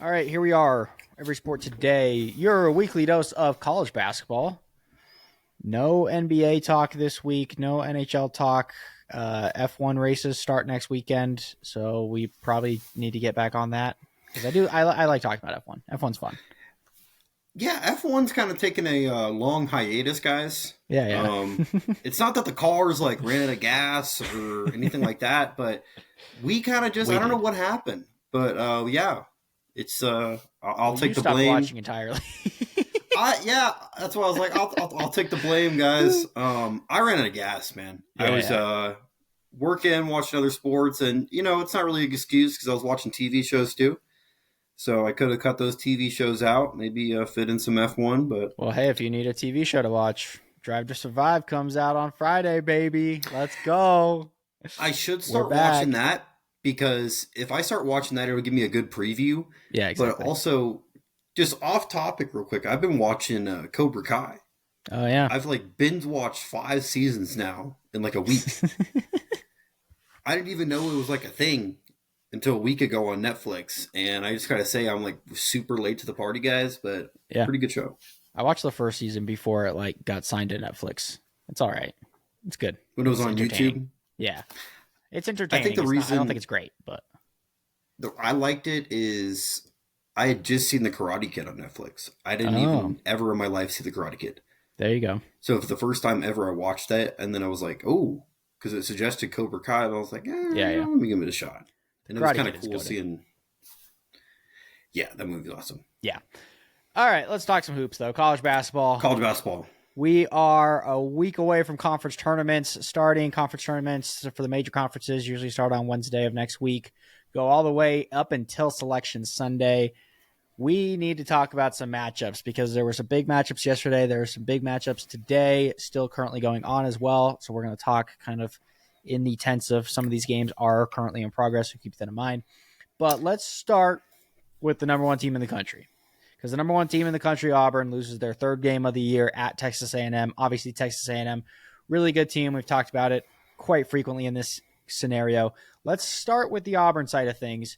All right, here we are. Every Sport Today, your weekly dose of college basketball. No NBA talk this week, no NHL talk. F1 races start next weekend, so we probably need to get back on that because I like talking about F1. F1's fun. Yeah, F1's kind of taken a long hiatus, guys. Yeah. It's not that the cars like ran out of gas or anything like that, but we kind of just We I don't know did. what happened, but yeah, it's I'll Well, you take the stopped blame. watching entirely. Yeah, that's why I was like I'll take the blame, guys. I ran out of gas, man. I was Yeah. working, watching other sports, and it's not really an excuse because I was watching TV shows too. So I could have cut those TV shows out, maybe fit in some F1, but Well, hey, if you need a TV show to watch, Drive to Survive comes out on Friday, baby. Let's go. I should We're start watching back. that because if I start watching that, it'll give me a good preview. Yeah, But exactly. also, just off topic, real quick, I've been watching Cobra Kai. Oh, yeah. I've like binge watched 5 seasons now in like a week. I didn't even know it was like a thing until a week ago on Netflix, and I just gotta say I'm like super late to the party, guys. But Yeah. pretty good show. I watched the first season before it like got signed to Netflix. It's all right. It's good. When it was It's on entertaining. YouTube, Yeah. It's I think entertaining. the It's not I don't think reason it's great, but I liked it is I had just seen the Karate Kid on Netflix. I didn't oh, even ever in my life see the Karate Kid. there you go. So for the first time ever, I watched that, and then I was like, "Oh," because it suggested Cobra Kai, and I was like, Yeah, yeah. let me give it a shot." And it was Karate kind Kid of is cool goated. seeing. Yeah, that movie was awesome. Yeah. All right, let's talk some hoops though. College basketball. College basketball. We are a week away from conference tournaments starting. Conference tournaments for the major conferences usually start on Wednesday of next week, go all the way up until Selection Sunday. We need to talk about some matchups because there were some big matchups yesterday. There are some big matchups today, still currently going on as well. So we're going to talk kind of in the tense of some of these games are currently in progress. So keep that in mind. But let's start with the number one team in the country because the number one team in the country, Auburn, loses their third game of the year at Texas A&M. Obviously, Texas A&M, really good team. We've talked about it quite frequently in this scenario. Let's start with the Auburn side of things.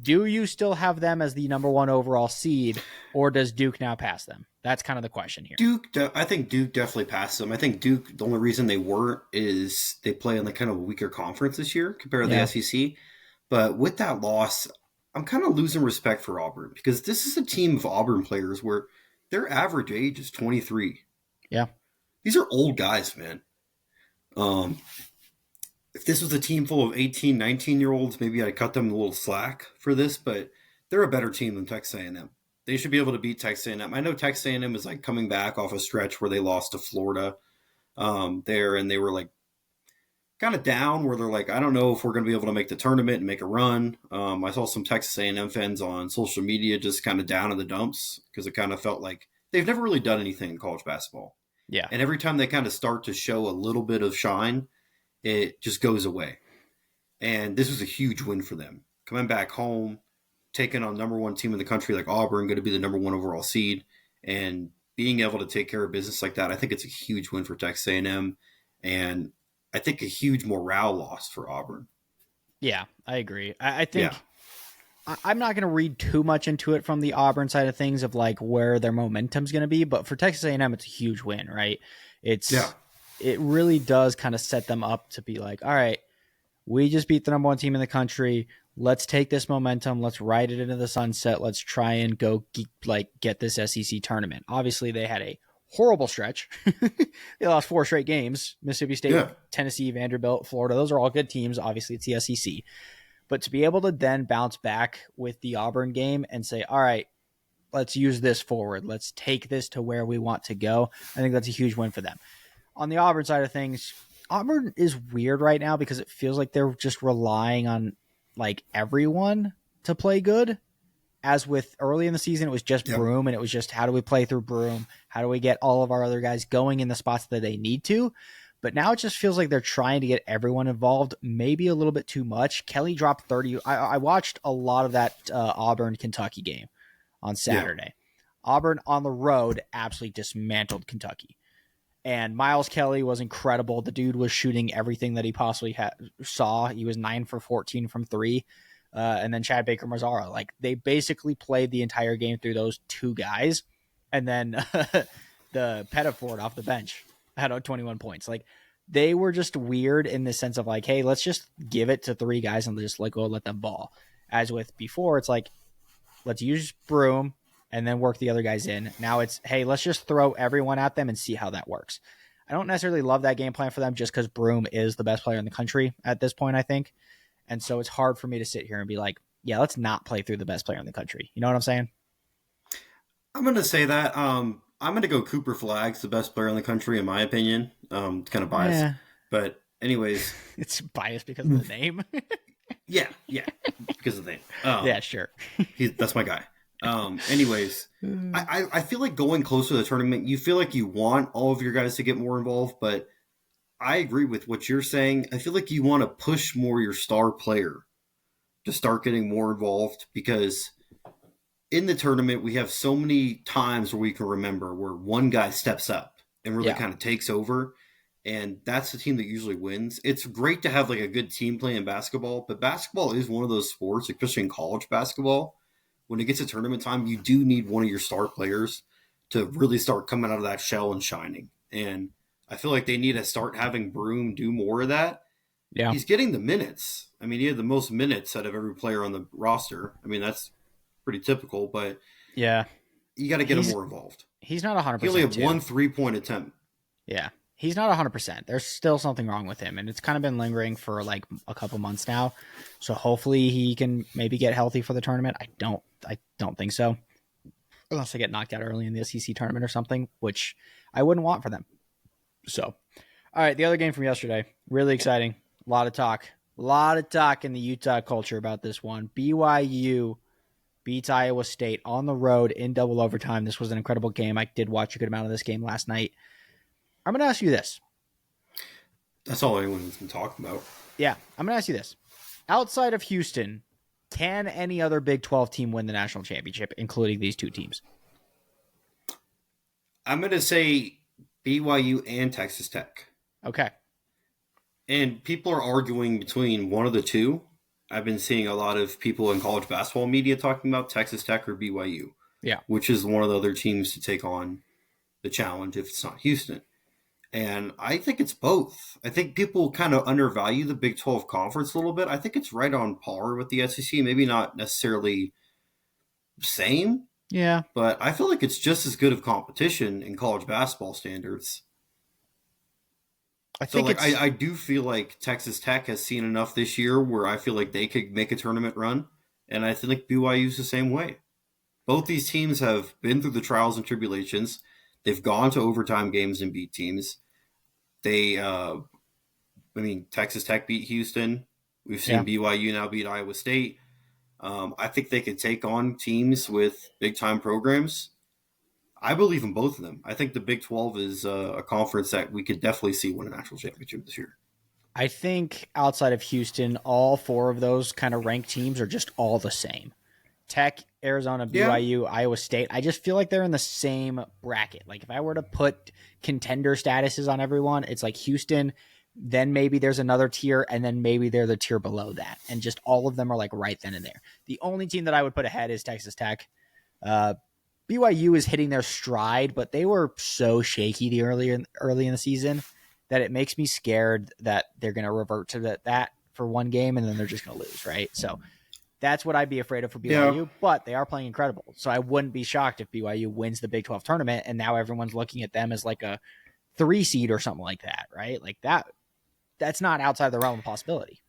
Do you still have them as the number one overall seed, or does Duke now pass them? That's kind of the question here. I think Duke definitely passed them. I think Duke, the only reason they weren't is they play in the kind of a weaker conference this year compared to the Yeah. SEC. But with that loss, I'm kind of losing respect for Auburn because this is a team of Auburn players where their average age is 23. Yeah. These are old guys, man. Um, if this was a team full of 18, 19-year-olds, maybe I'd cut them a little slack for this, but they're a better team than Texas A&M. They should be able to beat Texas A&M. I know Texas A&M is like coming back off a stretch where they lost to Florida there, and they were like kind of down where they're like, I don't know if we're going to be able to make the tournament and make a run. I saw some Texas A&M fans on social media just kind of down in the dumps because it kind of felt like they've never really done anything in college basketball. Yeah. And every time they kind of start to show a little bit of shine, it just goes away. And this was a huge win for them. Coming back home, taking on number one team in the country like Auburn, going to be the number one overall seed, and being able to take care of business like that, I think it's a huge win for Texas A&M, and I think a huge morale loss for Auburn. Yeah, I agree. I think Yeah, I'm not going to read too much into it from the Auburn side of things of like where their momentum's going to be, but for Texas A&M, it's a huge win, right? yeah, It really does kind of set them up to be like, all right, we just beat the number one team in the country. Let's take this momentum. Let's ride it into the sunset. Let's try and go get this SEC tournament. Obviously, they had a horrible stretch. They lost 4 straight games. Mississippi State, yeah. Tennessee, Vanderbilt, Florida. Those are all good teams. Obviously, it's the SEC. But to be able to then bounce back with the Auburn game and say, all right, let's use this forward. Let's take this to where we want to go. I think that's a huge win for them. On the Auburn side of things, Auburn is weird right now because it feels like they're just relying on like everyone to play good. As with early in the season, it was just Yep. Broome, and it was just how do we play through Broome? How do we get all of our other guys going in the spots that they need to? But now it just feels like they're trying to get everyone involved, maybe a little bit too much. Kelly dropped 30. I watched a lot of that Auburn Kentucky game on Yeah. Saturday. Auburn on the road absolutely dismantled Kentucky. And Miles Kelly was incredible. The dude was shooting everything that he possibly saw. He was 9 for 14 from 3. and then Chad Baker Mazzara. Like they basically played the entire game through those two guys, and then the Pettiford off the bench had 21 points. Like they were just weird in the sense of like, hey, let's just give it to three guys and just go let them ball. As with before, it's like let's use Broome and then work the other guys in. Now it's, hey, let's just throw everyone at them and see how that works. I don't necessarily love that game plan for them just because Broome is the best player in the country at this point, I think. And so it's hard for me to sit here and be like, yeah, let's not play through the best player in the country. You know what I'm saying? I'm going to say that. I'm going to go Cooper Flag's the best player in the country, in my opinion. It's kind of biased. Yeah. But anyways. It's biased because of the name. yeah, because of the name. Yeah, sure. That's my guy. Anyways, I feel like going closer to the tournament, you feel like you want all of your guys to get more involved, but I agree with what you're saying. I feel like you want to push more your star player to start getting more involved because in the tournament, we have so many times where we can remember where one guy steps up and really kind of takes over. And that's the team that usually wins. It's great to have like a good team play in basketball, but basketball is one of those sports, especially in college basketball. When it gets to tournament time, you do need one of your star players to really start coming out of that shell and shining. And I feel like they need to start having Broome do more of that. Yeah. He's getting the minutes. I mean, he had the most minutes out of every player on the roster. I mean, that's pretty typical, but yeah, you got to get him more involved. He's not 100%. He only had 1 3-point attempt. Yeah. He's not 100%. There's still something wrong with him, and it's kind of been lingering for like a couple months now. So hopefully he can maybe get healthy for the tournament. I don't think so, unless they get knocked out early in the SEC tournament or something, which I wouldn't want for them. So, all right, the other game from yesterday, really exciting. A lot of talk in the Utah culture about this one. BYU beats Iowa State on the road in double overtime. This was an incredible game. I did watch a good amount of this game last night. I'm going to ask you this. That's all anyone's been talking about. Yeah, I'm going to ask you this. Outside of Houston, can any other Big 12 team win the national championship, including these two teams? I'm going to say BYU and Texas Tech. Okay. And people are arguing between one of the two. I've been seeing a lot of people in college basketball media talking about Texas Tech or BYU. Yeah. Which is one of the other teams to take on the challenge if it's not Houston. And I think it's both. I think people kind of undervalue the Big 12 conference a little bit. I think it's right on par with the SEC. Maybe not necessarily the same. Yeah. But I feel like it's just as good of competition in college basketball standards. I do feel like Texas Tech has seen enough this year where I feel like they could make a tournament run. And I think BYU's the same way. Both these teams have been through the trials and tribulations. They've gone to overtime games and beat teams. Texas Tech beat Houston. We've seen BYU now beat Iowa State. I think they could take on teams with big-time programs. I believe in both of them. I think the Big 12 is a conference that we could definitely see win a national championship this year. I think outside of Houston, all four of those kind of ranked teams are just all the same. Tech, Arizona, BYU, Iowa State. I just feel like they're in the same bracket. Like if I were to put contender statuses on everyone, it's like Houston, then maybe there's another tier, and then maybe they're the tier below that. And just all of them are like right then and there. The only team that I would put ahead is Texas Tech. BYU is hitting their stride, but they were so shaky early in the season that it makes me scared that they're going to revert to that for one game and then they're just going to lose, right? So that's what I'd be afraid of for BYU, but they are playing incredible. So I wouldn't be shocked if BYU wins the Big 12 tournament and now everyone's looking at them as like a 3 seed or something like that, right? Like that's not outside the realm of possibility.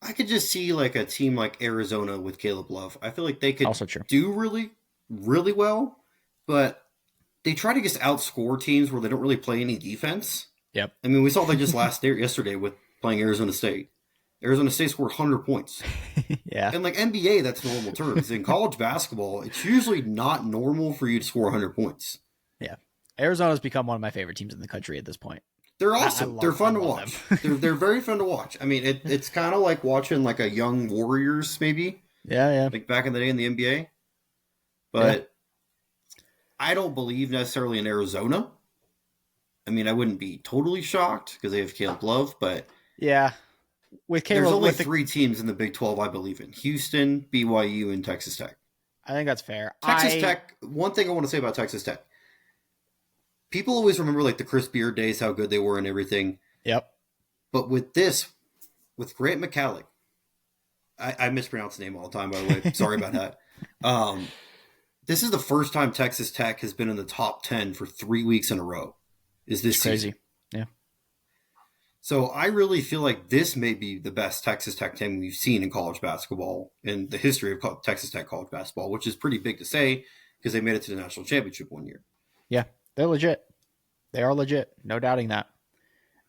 I could just see like a team like Arizona with Caleb Love. I feel like they could also true. Do really, really well, but they try to just outscore teams where they don't really play any defense. Yep. I mean, we saw that just yesterday with playing Arizona State. Arizona State scored 100 points. Yeah. And like NBA, that's normal terms. In college basketball, it's usually not normal for you to score 100 points. Yeah. Arizona's become one of my favorite teams in the country at this point. They're awesome. They're fun to watch. they're very fun to watch. I mean, it's kind of like watching like a young Warriors, maybe. Yeah. Like back in the day in the NBA. But I don't believe necessarily in Arizona. I mean, I wouldn't be totally shocked because they have Caleb Love, but yeah, with There's Caleb, only three teams in the Big 12 I believe in: Houston, BYU, and Texas Tech. I think that's fair. Texas Tech. One thing I want to say about Texas Tech: people always remember like the Chris Beard days, how good they were and everything. Yep. But with Grant McCallick, I mispronounce the name all the time, by the way. Sorry about that. This is the first time Texas Tech has been in the top 10 for 3 weeks in a row. Is this crazy? Season. Yeah. So I really feel like this may be the best Texas Tech team we've seen in college basketball in the history of Texas Tech college basketball, which is pretty big to say because they made it to the national championship one year. Yeah, they're legit. They are legit. No doubting that.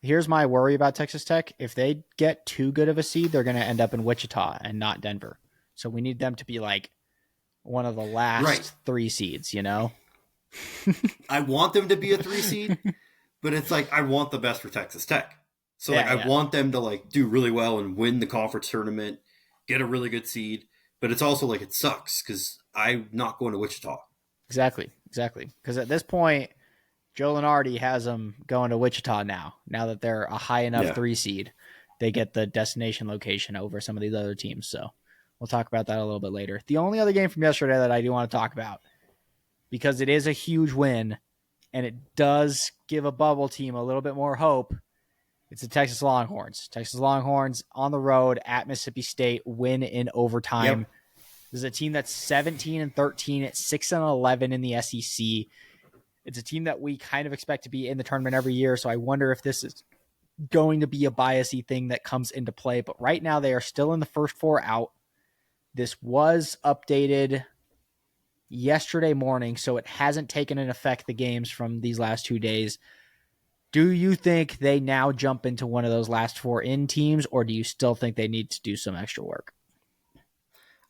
Here's my worry about Texas Tech. If they get too good of a seed, they're going to end up in Wichita and not Denver. So we need them to be like one of the last 3 seeds, you know? I want them to be a 3 seed, but it's like I want the best for Texas Tech. So I want them to like do really well and win the conference tournament, get a really good seed. But it's also like it sucks because I'm not going to Wichita. Exactly. Because at this point, Joe Lunardi has them going to Wichita now. Now that they're a high enough 3 seed, they get the destination location over some of these other teams. So we'll talk about that a little bit later. The only other game from yesterday that I do want to talk about, because it is a huge win and it does give a bubble team a little bit more hope, it's the Texas Longhorns. Texas Longhorns on the road at Mississippi State, win in overtime. Yep. This is a team that's 17-13 at 6-11 in the SEC. It's a team that we kind of expect to be in the tournament every year, so I wonder if this is going to be a biasy thing that comes into play. But right now, they are still in the first 4 out. This was updated yesterday morning, so it hasn't taken into effect the games from these last 2 days. Do you think they now jump into one of those last 4 in teams, or do you still think they need to do some extra work?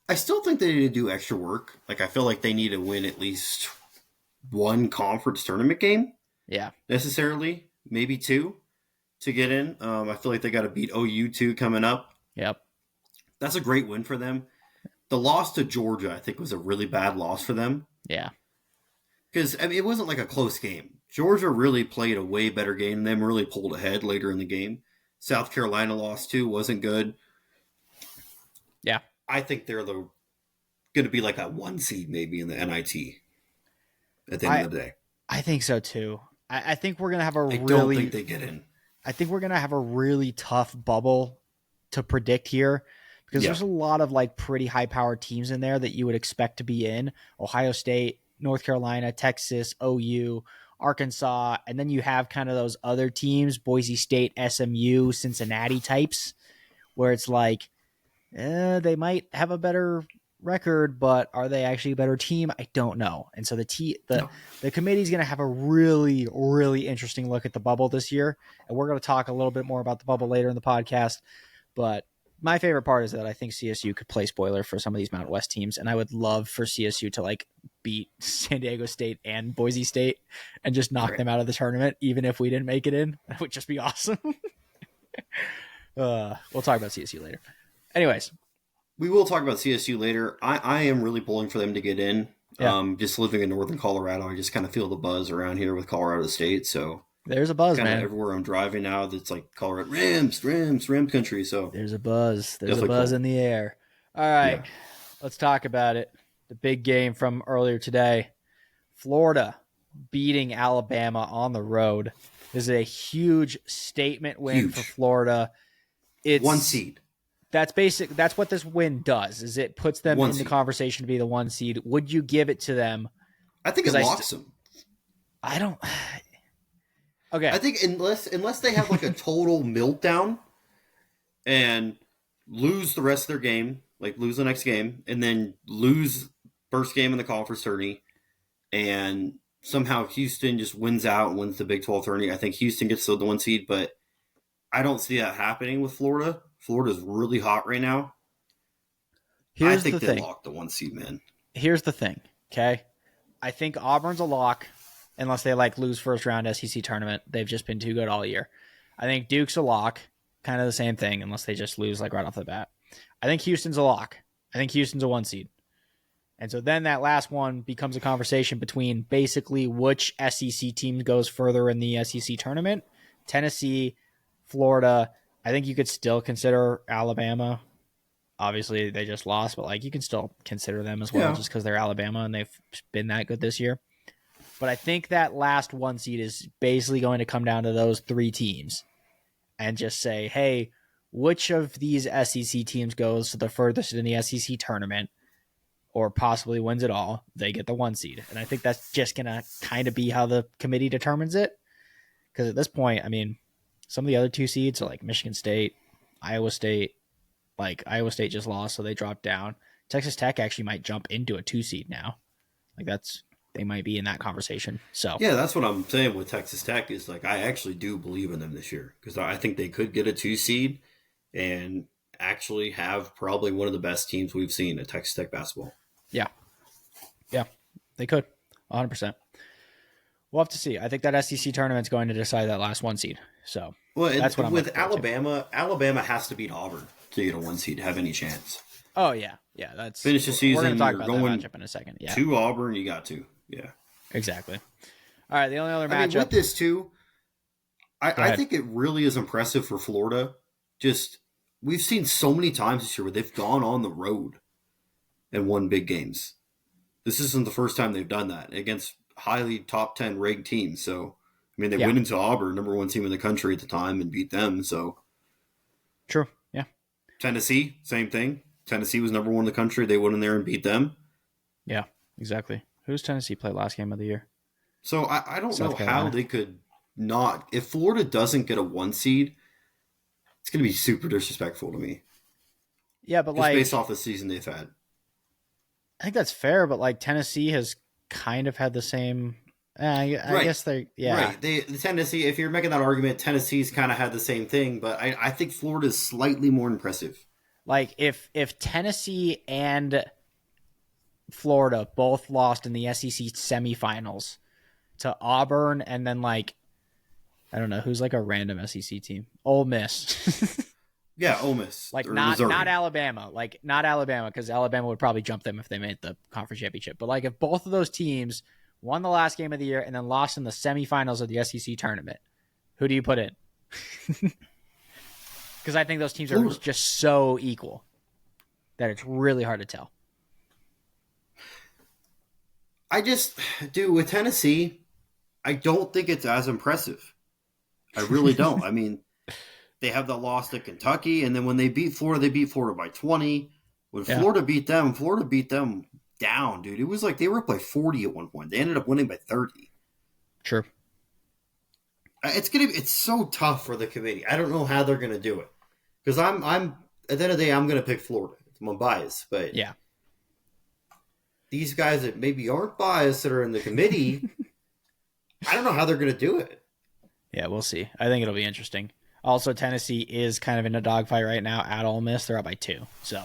I still think they need to do extra work. Like I feel like they need to win at least 1 conference tournament game. Yeah. Necessarily. Maybe 2 to get in. I feel like they got to beat OU 2 coming up. Yep. That's a great win for them. The loss to Georgia, I think, was a really bad loss for them. Yeah. Because, I mean, it wasn't like a close game. Georgia really played a way better game than them, really pulled ahead later in the game. South Carolina lost too, wasn't good. Yeah. I think they're going to be like a 1 seed maybe in the NIT at the end of the day. I think so too. I think we're going to have I don't think they get in. I think we're going to have a really tough bubble to predict here because there's a lot of like pretty high-powered teams in there that you would expect to be in. Ohio State, North Carolina, Texas, OU, Arkansas, and then you have kind of those other teams, Boise State, SMU, Cincinnati types, where it's like, they might have a better record, but are they actually a better team? I don't know. And so the committee is going to have a really, really interesting look at the bubble this year. And we're going to talk a little bit more about the bubble later in the podcast. But my favorite part is that I think CSU could play spoiler for some of these Mountain West teams. And I would love for CSU to like beat San Diego State and Boise State and just knock them out of the tournament, even if we didn't make it in. That would just be awesome. We'll talk about CSU later. Anyways. We will talk about CSU later. I am really pulling for them to get in. Yeah. Just living in northern Colorado, I just kind of feel the buzz around here with Colorado State. So there's a buzz, man. Everywhere I'm driving now, that's like Colorado Rams country. So there's a buzz. There's a buzz in the air. All right, let's talk about it. The big game from earlier today: Florida beating Alabama on the road. This is a huge statement win for Florida. It's 1 seed. That's basic. That's what this win does. Is it puts them in the conversation to be the 1 seed? Would you give it to them? I think it locks them. I don't. Okay. I think unless they have like a total meltdown and lose the rest of their game, like lose the next game, and then lose first game in the conference tourney, and somehow Houston just wins out and wins the Big 12 tourney, I think Houston gets the 1 seed. But I don't see that happening with Florida. Florida's really hot right now. I think they lock the 1 seed, man. Here's the thing, okay? I think Auburn's a lock unless they like lose first round SEC tournament. They've just been too good all year. I think Duke's a lock, kind of the same thing, unless they just lose like right off the bat. I think Houston's a lock. I think Houston's a 1 seed. And so then that last one becomes a conversation between basically which SEC team goes further in the SEC tournament: Tennessee, Florida, I think you could still consider Alabama. Obviously, they just lost, but like you can still consider them as well, Yeah. just because they're Alabama and they've been that good this year. But I think that last 1 seed is basically going to come down to those 3 teams, and just say, hey, which of these SEC teams goes to the furthest in the SEC tournament, or possibly wins it all? They get the 1 seed, and I think that's just gonna kind of be how the committee determines it. Because at this point, I mean, some of the other 2 seeds are like Michigan State, Iowa State. Like Iowa State just lost, so they dropped down. Texas Tech actually might jump into a 2 seed now. Like they might be in that conversation. So Yeah, that's what I'm saying with Texas Tech is like I actually do believe in them this year because I think they could get a 2 seed and actually have probably one of the best teams we've seen at Texas Tech basketball. yeah, they could 100%. We'll have to see. I think that SEC tournament's going to decide that last 1 seed. So Well, that's what I'm with looking forward to. Alabama has to beat Auburn to get a 1 seed to have any chance. Oh yeah. That's Finish the We're season, going to talk you're about that going matchup in a second. Yeah, to Auburn, you got to. Yeah. exactly. All right. The only other I mean, matchup. with this too, Go I ahead. think it really is impressive for Florida. Just we've seen so many times this year where they've gone on the road and won big games. This isn't the first time they've done that against highly top 10 ranked teams. So, I mean, they Yeah. went into Auburn, number 1 team in the country at the time, and beat them. So, True. Yeah. Tennessee, same thing. Tennessee was number 1 in the country. They went in there and beat them. Yeah. Exactly. Who's Tennessee play last game of the year? So, I don't South know how Carolina. they could not. If Florida doesn't get a 1 seed, it's going to be super disrespectful to me. Yeah, but Just like based off the season they've had. I think that's fair. But like Tennessee has kind of had the same. I Right. guess they. Yeah. Right. The Tennessee, if you're making that argument, Tennessee's kind of had the same thing, but I think Florida's slightly more impressive. Like if Tennessee and Florida both lost in the SEC semifinals to Auburn, and then like I don't know who's like a random SEC team, Ole Miss, Yeah, Ole Miss. like or not Missouri. Alabama, like not Alabama, because Alabama would probably jump them if they made the conference championship. But like if both of those teams won the last game of the year and then lost in the semifinals of the SEC tournament, who do you put in? Because I think those teams are Florida. just so equal that it's really hard to tell. Dude, with Tennessee, I don't think it's as impressive. I really don't. I mean, they have the loss to Kentucky, and then when they beat Florida by 20. When Yeah. Florida beat them down, dude. It was like they were up by 40 at one point. They ended up winning by 30. True. It's so tough for the committee. I don't know how they're gonna do it. Because I'm at the end of the day, I'm gonna pick Florida. It's my bias, but Yeah. these guys that maybe aren't biased that are in the committee, I don't know how they're gonna do it. Yeah, we'll see. I think it'll be interesting. Also, Tennessee is kind of in a dogfight right now at Ole Miss. They're up by 2. So,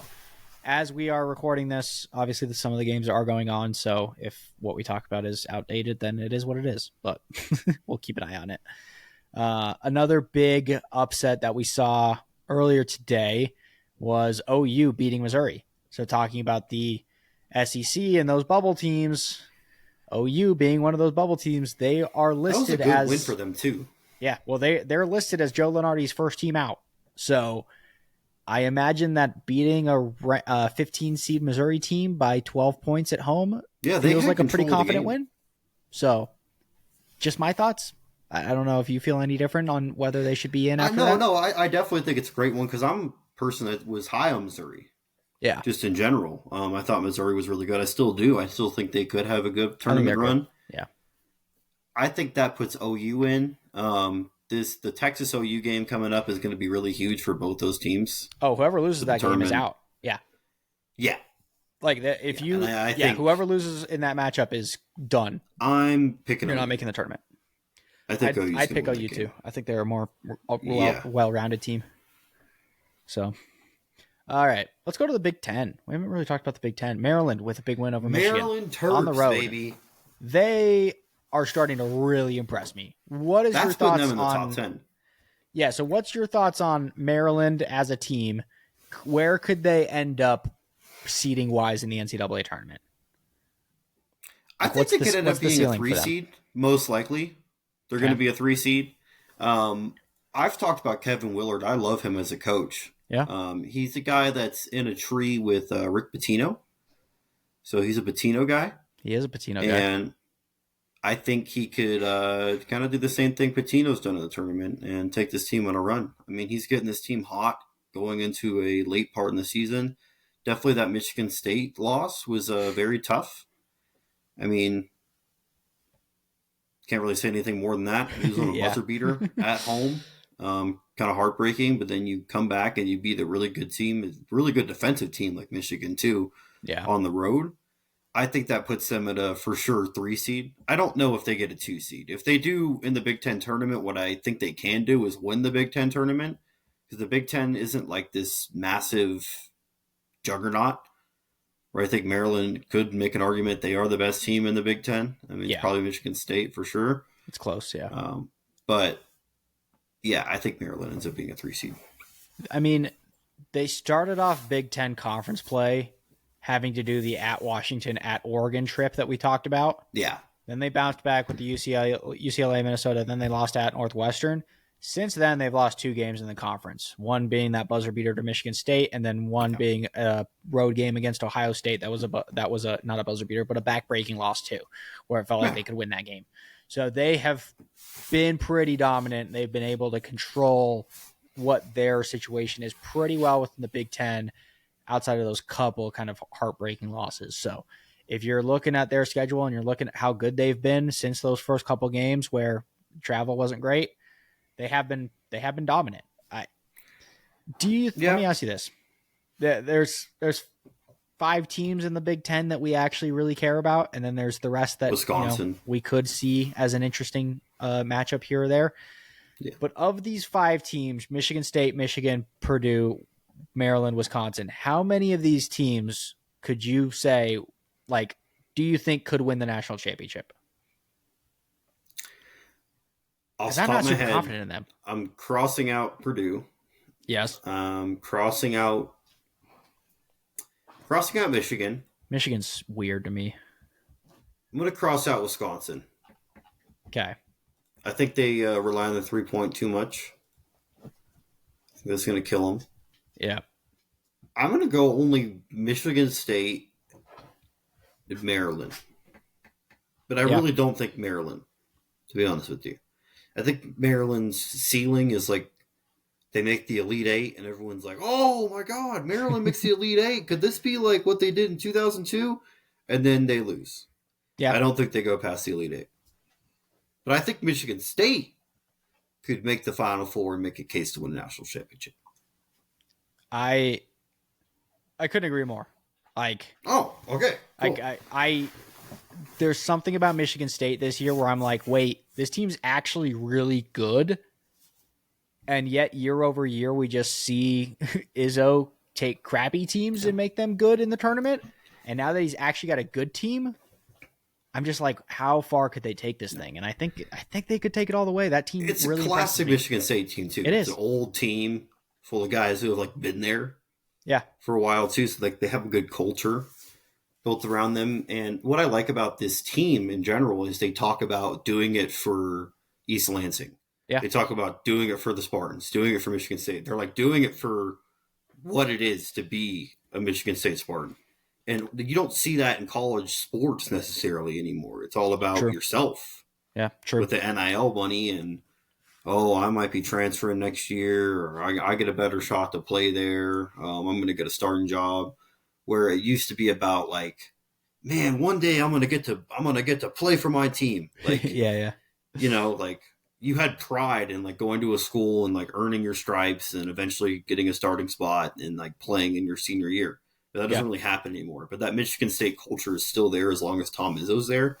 as we are recording this, obviously some of the games are going on. So, if what we talk about is outdated, then it is what it is. But we'll keep an eye on it. Another big upset that we saw earlier today was OU beating Missouri. So, talking about the SEC and those bubble teams, OU being one of those bubble teams, they are That was a listed good as win for them too. yeah, well, they're listed as Joe Lunardi's first team out. So I imagine that beating a 15 seed Missouri team by 12 points at home Yeah, they feels had like a pretty control of the confident game. win. So just my thoughts. I don't know if you feel any different on whether they should be in after that. I definitely think it's a great one because I'm a person that was high on Missouri. Yeah, Just in general, I thought Missouri was really good. I still do. I still think they could have a good they're tournament good. run. Yeah. I think that puts OU in. The Texas OU game coming up is going to be really huge for both those teams. Oh, whoever loses To that game is determine- out. Yeah. Yeah, Like if you, and I yeah, think- whoever loses in that matchup is done. I'm picking. You're OU. not making the tournament. I think OU's I'd gonna pick win OU that too. game. I think they're a more Yeah. well-rounded team. So, all right, let's go to the Big Ten. We haven't really talked about the Big Ten. Maryland with a big win over Michigan. Maryland Terps, on the road. baby. They are starting to really impress me. What is your That's putting thoughts them in the on? top 10. Yeah. So, what's your thoughts on Maryland as a team? Where could they end up seeding wise in the NCAA tournament? I think what's they the- could end what's up the being a ceiling for 3 them? seed. Most likely, they're going to Okay. be a 3 seed. I've talked about Kevin Willard. I love him as a coach. Yeah. He's a guy that's in a tree with Rick Pitino. So he's a Pitino guy. He is a Pitino guy. And I think he could kind of do the same thing Pitino's done in the tournament and take this team on a run. I mean, he's getting this team hot going into a late part in the season. Definitely that Michigan State loss was very tough. I mean, can't really say anything more than that. He was on a buzzer beater at home. Kind of heartbreaking, but then you come back and you beat a really good team, a really good defensive team like Michigan too, on the road. I think that puts them at a for sure 3 seed. I don't know if they get a 2 seed. If they do in the Big Ten tournament, what I think they can do is win the Big Ten tournament, because the Big Ten isn't like this massive juggernaut where I think Maryland could make an argument they are the best team in the Big Ten. I mean, it's probably Michigan State for sure. It's close, yeah. But yeah, I think Maryland ends up being a 3 seed. I mean, they started off Big Ten conference play having to do the at Washington, at Oregon trip that we talked about. Yeah. Then they bounced back with the UCLA, Minnesota. Then they lost at Northwestern. Since then, they've lost 2 games in the conference, one being that buzzer beater to Michigan State, and then one being a road game against Ohio State. That was not a buzzer beater, but a backbreaking loss too, where it felt like they could win that game. So they have been pretty dominant. They've been able to control what their situation is pretty well within the Big Ten, outside of those couple kind of heartbreaking losses. So if you're looking at their schedule and you're looking at how good they've been since those first couple games where travel wasn't great, they have been dominant. Let me ask you this. There's 5 teams in the Big Ten that we actually really care about, and then there's the rest that Wisconsin we could see as an interesting matchup here or there. Yeah. But of these 5 teams, Michigan State, Michigan, Purdue, Maryland, Wisconsin, how many of these teams could you say, like, do you think could win the national championship? I'm not super confident in them. I'm crossing out Purdue. Yes. Crossing out Michigan. Michigan's weird to me. I'm going to cross out Wisconsin. Okay. I think they rely on the 3-point too much. I think that's going to kill them. Yeah. I'm going to go only Michigan State and Maryland. But I really don't think Maryland, to be honest with you. I think Maryland's ceiling is like they make the Elite Eight and everyone's like, oh my God, Maryland makes the Elite Eight. Could this be like what they did in 2002? And then they lose. Yeah. I don't think they go past the Elite Eight. But I think Michigan State could make the Final Four and make a case to win a national championship. I couldn't agree more. Like, oh, okay. Cool. I there's something about Michigan State this year where I'm like, wait, this team's actually really good. And yet year over year, we just see Izzo take crappy teams and make them good in the tournament. And now that he's actually got a good team, I'm just like, how far could they take this thing? And I think they could take it all the way. That team it's really a classic Michigan State team too. It's an old team full of guys who have like been there for a while too. So like they have a good culture built around them. And what I like about this team in general is they talk about doing it for East Lansing. Yeah. They talk about doing it for the Spartans, doing it for Michigan State. They're like doing it for what it is to be a Michigan State Spartan. And you don't see that in college sports necessarily anymore. It's all about yourself. Yeah, true. With the NIL money and, I might be transferring next year, or I get a better shot to play there. I'm going to get a starting job. Where it used to be about like, man, one day I'm going to get to play for my team. Like, yeah. Like you had pride in like going to a school and like earning your stripes and eventually getting a starting spot and like playing in your senior year. But that doesn't really happen anymore. But that Michigan State culture is still there as long as Tom Izzo's there.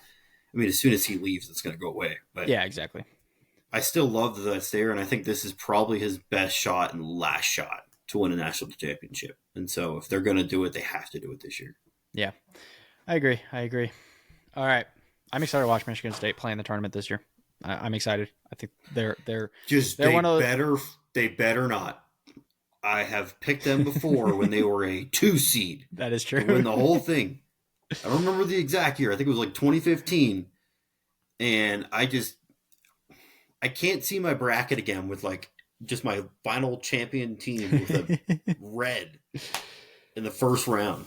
I mean, as soon as he leaves, it's going to go away. But yeah, exactly. I still love that that's there, and I think this is probably his best shot and last shot to win a national championship. And so if they're going to do it, they have to do it this year. Yeah, I agree. All right. I'm excited to watch Michigan State play in the tournament this year. I'm excited. I think they're one of those... They better not. I have picked them before when they were a 2 seed. That is true. Win the whole thing. I don't remember the exact year. I think it was like 2015. And I can't see my bracket again with like just my final champion team with a red in the first round.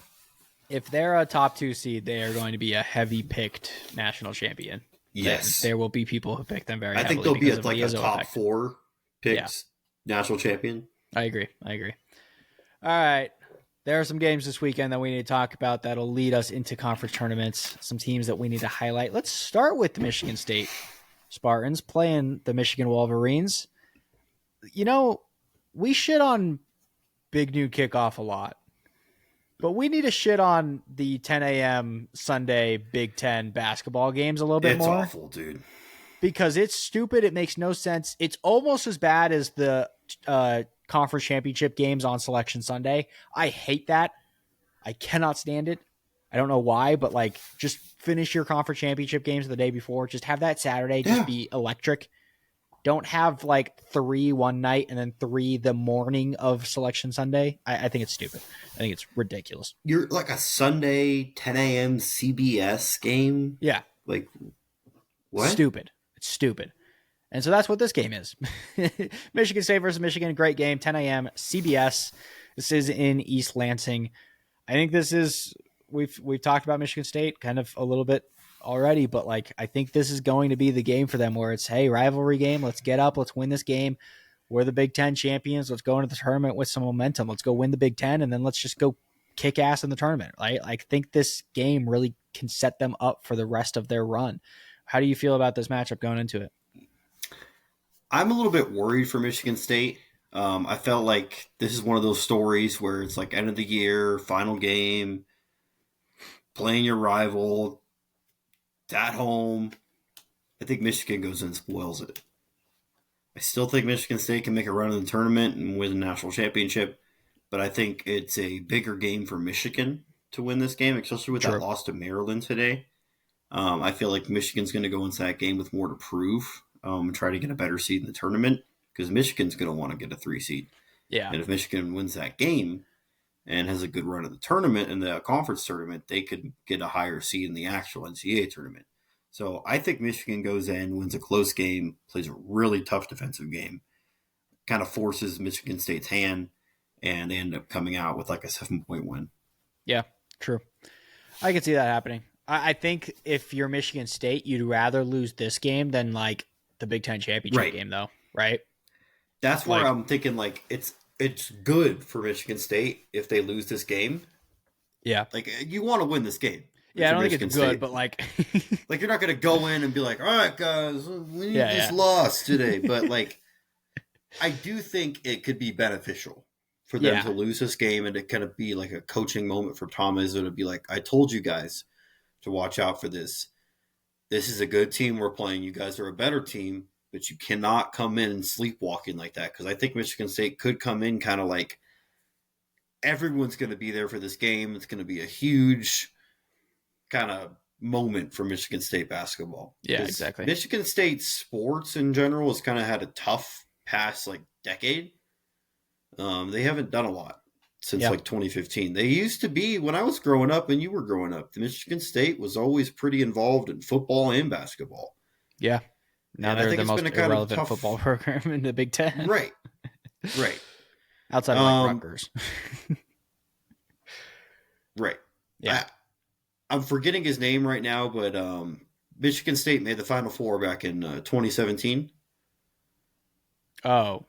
If they're a top 2 seed, they are going to be a heavy picked national champion. Yes. There will be people who pick them very heavily. I think they'll be like a top 4 picked national champion. I agree. All right. There are some games this weekend that we need to talk about that'll lead us into conference tournaments, some teams that we need to highlight. Let's start with the Michigan State Spartans playing the Michigan Wolverines. You know, we shit on Big Noon Kickoff a lot, but we need to shit on the 10 a.m. Sunday Big Ten basketball games a little bit more. It's awful, dude. Because it's stupid. It makes no sense. It's almost as bad as the conference championship games on Selection Sunday. I hate that. I cannot stand it. I don't know why, but like, just finish your conference championship games the day before. Just have that Saturday just be electric. Don't have like 3 one night and then 3 the morning of Selection Sunday. I think it's stupid. I think it's ridiculous. You're like a Sunday 10 a.m. CBS game? Yeah. Like, what? Stupid. It's stupid. And so that's what this game is. Michigan State versus Michigan. Great game. 10 a.m. CBS. This is in East Lansing. I think this is, we've talked about Michigan State kind of a little bit already, but like, I think this is going to be the game for them where it's, hey, rivalry game. Let's get up. Let's win this game. We're the Big Ten champions. Let's go into the tournament with some momentum. Let's go win the Big Ten, and then let's just go kick ass in the tournament. Right? I think this game really can set them up for the rest of their run. How do you feel about this matchup going into it? I'm a little bit worried for Michigan State. I felt like this is one of those stories where it's like end of the year, final game, playing your rival at home. I think Michigan goes and spoils it. I still think Michigan State can make a run in the tournament and win the national championship, but I think it's a bigger game for Michigan to win this game, especially with that loss to Maryland today. I feel like Michigan's going to go into that game with more to prove and try to get a better seed in the tournament because Michigan's going to want to get a 3 seed. Yeah. And if Michigan wins that game and has a good run in the tournament, in the conference tournament, they could get a higher seed in the actual NCAA tournament. So I think Michigan goes in, wins a close game, plays a really tough defensive game, kind of forces Michigan State's hand, and they end up coming out with like a 7-point win. Yeah, true. I could see that happening. I think if you're Michigan State, you'd rather lose this game than like the Big Ten championship game, though, right? That's where I'm thinking like it's good for Michigan State if they lose this game. Yeah, like you want to win this game. Yeah, I don't think it's good, but like, like you're not going to go in and be like, all right, guys, we need this loss today. But like, I do think it could be beneficial for them to lose this game and to kind of be like a coaching moment for Tom Izzo to be like, I told you guys to watch out for this. This is a good team we're playing. You guys are a better team, but you cannot come in and sleepwalking like that. Because I think Michigan State could come in kind of like everyone's going to be there for this game. It's going to be a huge kind of moment for Michigan State basketball. Yeah, exactly. Michigan State sports in general has kind of had a tough past like decade. They haven't done a lot since like 2015. They used to be, when I was growing up and you were growing up, the Michigan State was always pretty involved in football and basketball. Yeah. Now they're the most irrelevant football program in the Big Ten. Right. Outside of like Rutgers. Right. Yeah. I'm forgetting his name right now, but Michigan State made the Final Four back in 2017. Oh.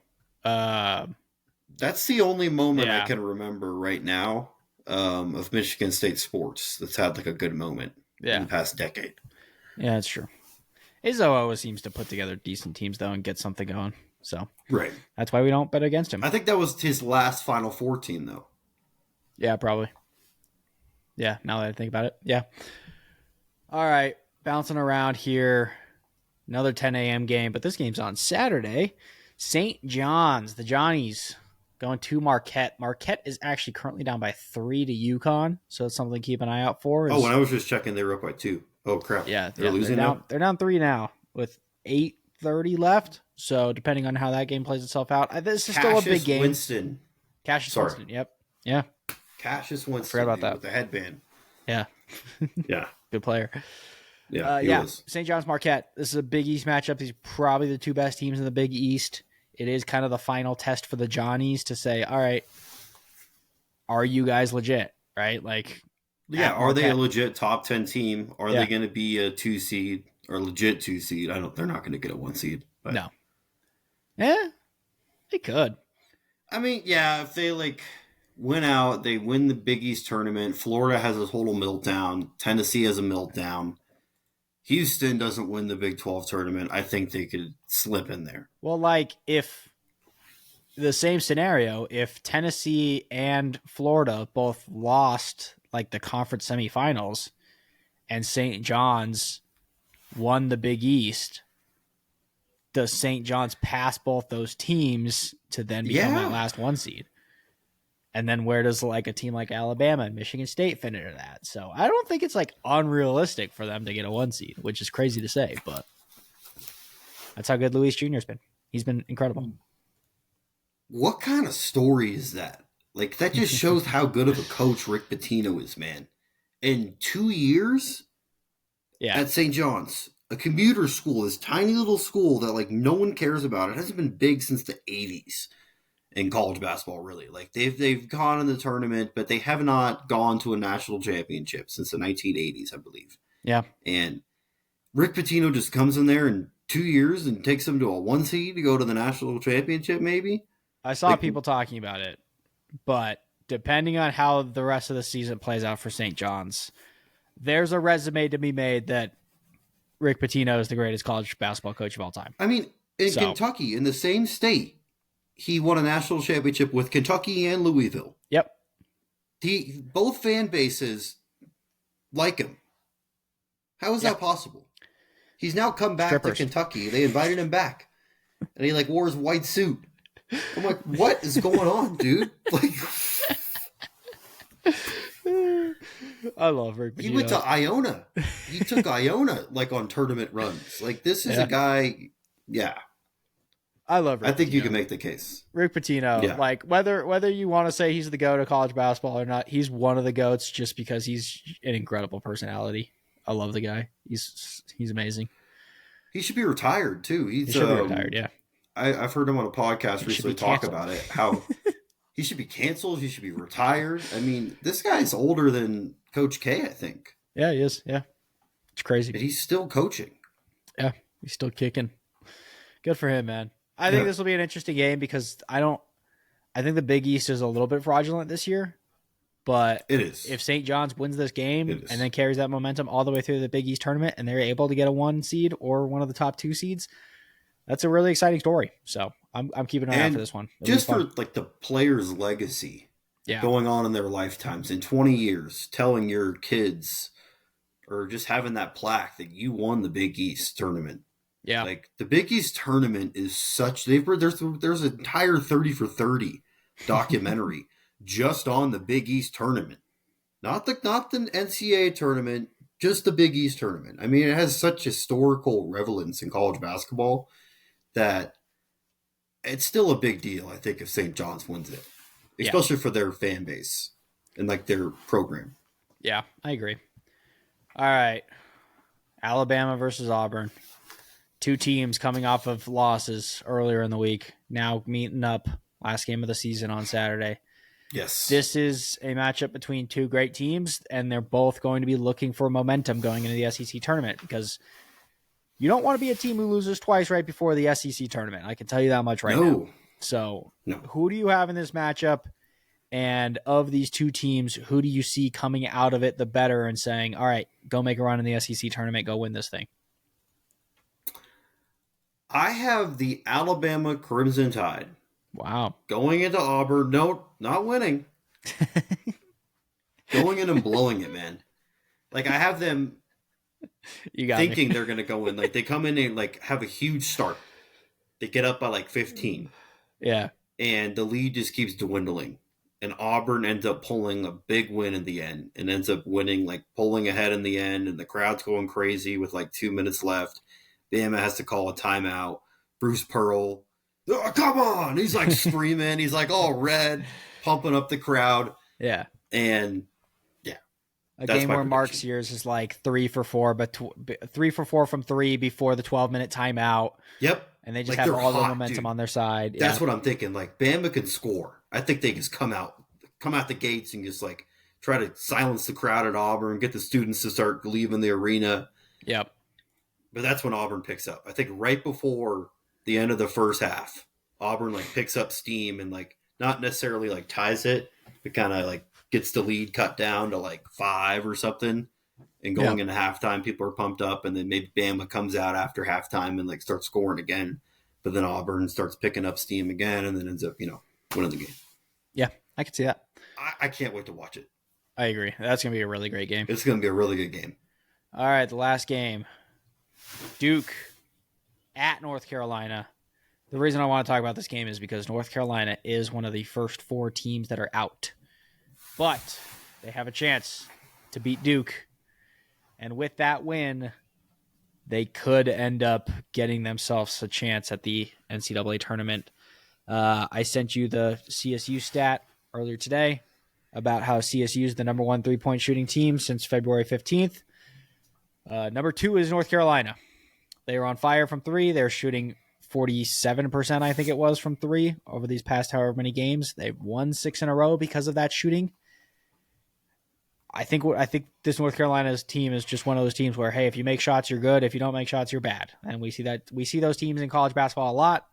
That's the only moment I can remember right now of Michigan State sports that's had like a good moment in the past decade. Yeah, that's true. Izzo always seems to put together decent teams, though, and get something going. So that's why we don't bet against him. I think that was his last Final Four team, though. Yeah, probably. Yeah, now that I think about it. Yeah. All right, bouncing around here. Another 10 a.m. game, but this game's on Saturday. St. John's, the Johnnies, going to Marquette. Marquette is actually currently down by 3 to UConn, so it's something to keep an eye out for. Oh, when I was just checking, they were up by 2. Oh, crap. Yeah, they're losing now? They're down 3 now with 8:30 left, so depending on how that game plays itself out. This is still a big game. Cassius Winston, yep. Yeah. Cassius Winston. Forgot about that. With the headband. Yeah. Yeah. Good player. Yeah. St. John's Marquette. This is a Big East matchup. These are probably the 2 best teams in the Big East. it is kind of the final test for the Johnnies to say, all right, are you guys legit? Right? Like, Yeah, are they a legit top 10 team? Are they going to be a 2 seed or legit 2 seed? They're not going to get a 1 seed. But. No. Yeah, they could. I mean, yeah, if they like win out, they win the Big East tournament. Florida has a total meltdown. Tennessee has a meltdown. Houston doesn't win the Big 12 tournament. I think they could slip in there. Well, like if the same scenario, if Tennessee and Florida both lost like the conference semifinals and St. John's won the Big East, does St. John's pass both those teams to then become that last 1 seed? And then where does like a team like Alabama and Michigan State fit into that? So I don't think it's like unrealistic for them to get a 1 seed, which is crazy to say, but that's how good Luis Jr. has been. He's been incredible. What kind of story is that? Like, that just shows how good of a coach Rick Pitino is, man. In 2 years at St. John's, a commuter school, this tiny little school that like no one cares about. It hasn't been big since the 80s in college basketball, really. Like they've gone in the tournament, but they have not gone to a national championship since the 1980s, I believe. Yeah. And Rick Pitino just comes in there in 2 years and takes them to a 1 seed to go to the national championship, maybe. I saw people talking about it, but depending on how the rest of the season plays out for St. John's, there's a resume to be made that Rick Pitino is the greatest college basketball coach of all time. I mean, in Kentucky, in the same state, he won a national championship with Kentucky and Louisville. Yep. Both fan bases like him. How is that possible? He's now come back to Kentucky. They invited him back. And he like wore his white suit. I'm like, what is going on, dude? Like, I love Rick Pitino. He went to Iona. He took Iona like on tournament runs. Like, this is a guy. Yeah. I love Rick I think Pitino. you can make the case. Rick Pitino, like whether you want to say he's the GOAT of college basketball or not, he's one of the GOATs just because he's an incredible personality. I love the guy. He's amazing. He should be retired too. He should be retired, yeah. I've heard him on a podcast recently talk about it, how he should be canceled, he should be retired. I mean, this guy's older than Coach K, I think. Yeah, he is. Yeah. It's crazy. But he's still coaching. Yeah, he's still kicking. Good for him, man. I think this will be an interesting game because I think the Big East is a little bit fraudulent this year, but it is. If St. John's wins this game and then carries that momentum all the way through the Big East tournament and they're able to get a 1 seed or one of the top 2 seeds, that's a really exciting story. So I'm keeping an eye out for this one. Just for like the players' legacy going on in their lifetimes in 20 years, telling your kids or just having that plaque that you won the Big East tournament. Yeah. Like the Big East tournament is such, there's an entire 30 for 30 documentary just on the Big East tournament. Not the NCAA tournament, just the Big East tournament. I mean, it has such historical relevance in college basketball that it's still a big deal, I think, if St. John's wins it, especially for their fan base and like their program. Yeah, I agree. All right. Alabama versus Auburn. 2 teams coming off of losses earlier in the week, now meeting up last game of the season on Saturday. Yes. This is a matchup between 2 great teams, and they're both going to be looking for momentum going into the SEC tournament because you don't want to be a team who loses twice right before the SEC tournament. I can tell you that much now. So who do you have in this matchup? And of these 2 teams, who do you see coming out of it the better and saying, all right, go make a run in the SEC tournament, go win this thing? I have the Alabama Crimson Tide. Wow. Going into Auburn. No, not winning. Going in and blowing it, man. Like, I have them thinking they're going to go in. Like, they come in and, like, have a huge start. They get up by, like, 15. Yeah. And the lead just keeps dwindling. And Auburn ends up pulling a big win in the end. And ends up winning, like, pulling ahead in the end. And the crowd's going crazy with, like, 2 minutes left. Bama has to call a timeout. Bruce Pearl, oh, come on! He's like screaming. He's like all red, pumping up the crowd. Yeah. And a game where Mark Sears is like 3 for 4, but 3 for 4 from 3 before the 12-minute timeout. Yep. and they just Like, have they're all the hot, momentum dude. on their side. That's Yeah. what I'm thinking. Like, Bama can score. I think they just come out the gates and just like try to silence the crowd at Auburn, get the students to start leaving the arena. Yep. But that's when Auburn picks up. I think right before the end of the first half, Auburn like picks up steam and like not necessarily like ties it, but kind of like gets the lead cut down to like 5 or something. And going into halftime, people are pumped up, and then maybe Bama comes out after halftime and like starts scoring again. But then Auburn starts picking up steam again, and then ends up winning the game. Yeah, I can see that. I can't wait to watch it. I agree. That's going to be a really great game. It's going to be a really good game. All right, the last game. Duke at North Carolina. The reason I want to talk about this game is because North Carolina is one of the first 4 teams that are out. But they have a chance to beat Duke. And with that win, they could end up getting themselves a chance at the NCAA tournament. I sent you the CSU stat earlier today about how CSU is the number 1 3-point shooting team since February 15th. Number 2 is North Carolina. They are on fire from 3. They're shooting 47%, I think it was, from 3 over these past however many games. They've won 6 in a row because of that shooting. I think this North Carolina's team is just one of those teams where, hey, if you make shots, you're good. If you don't make shots, you're bad. And we see those teams in college basketball a lot.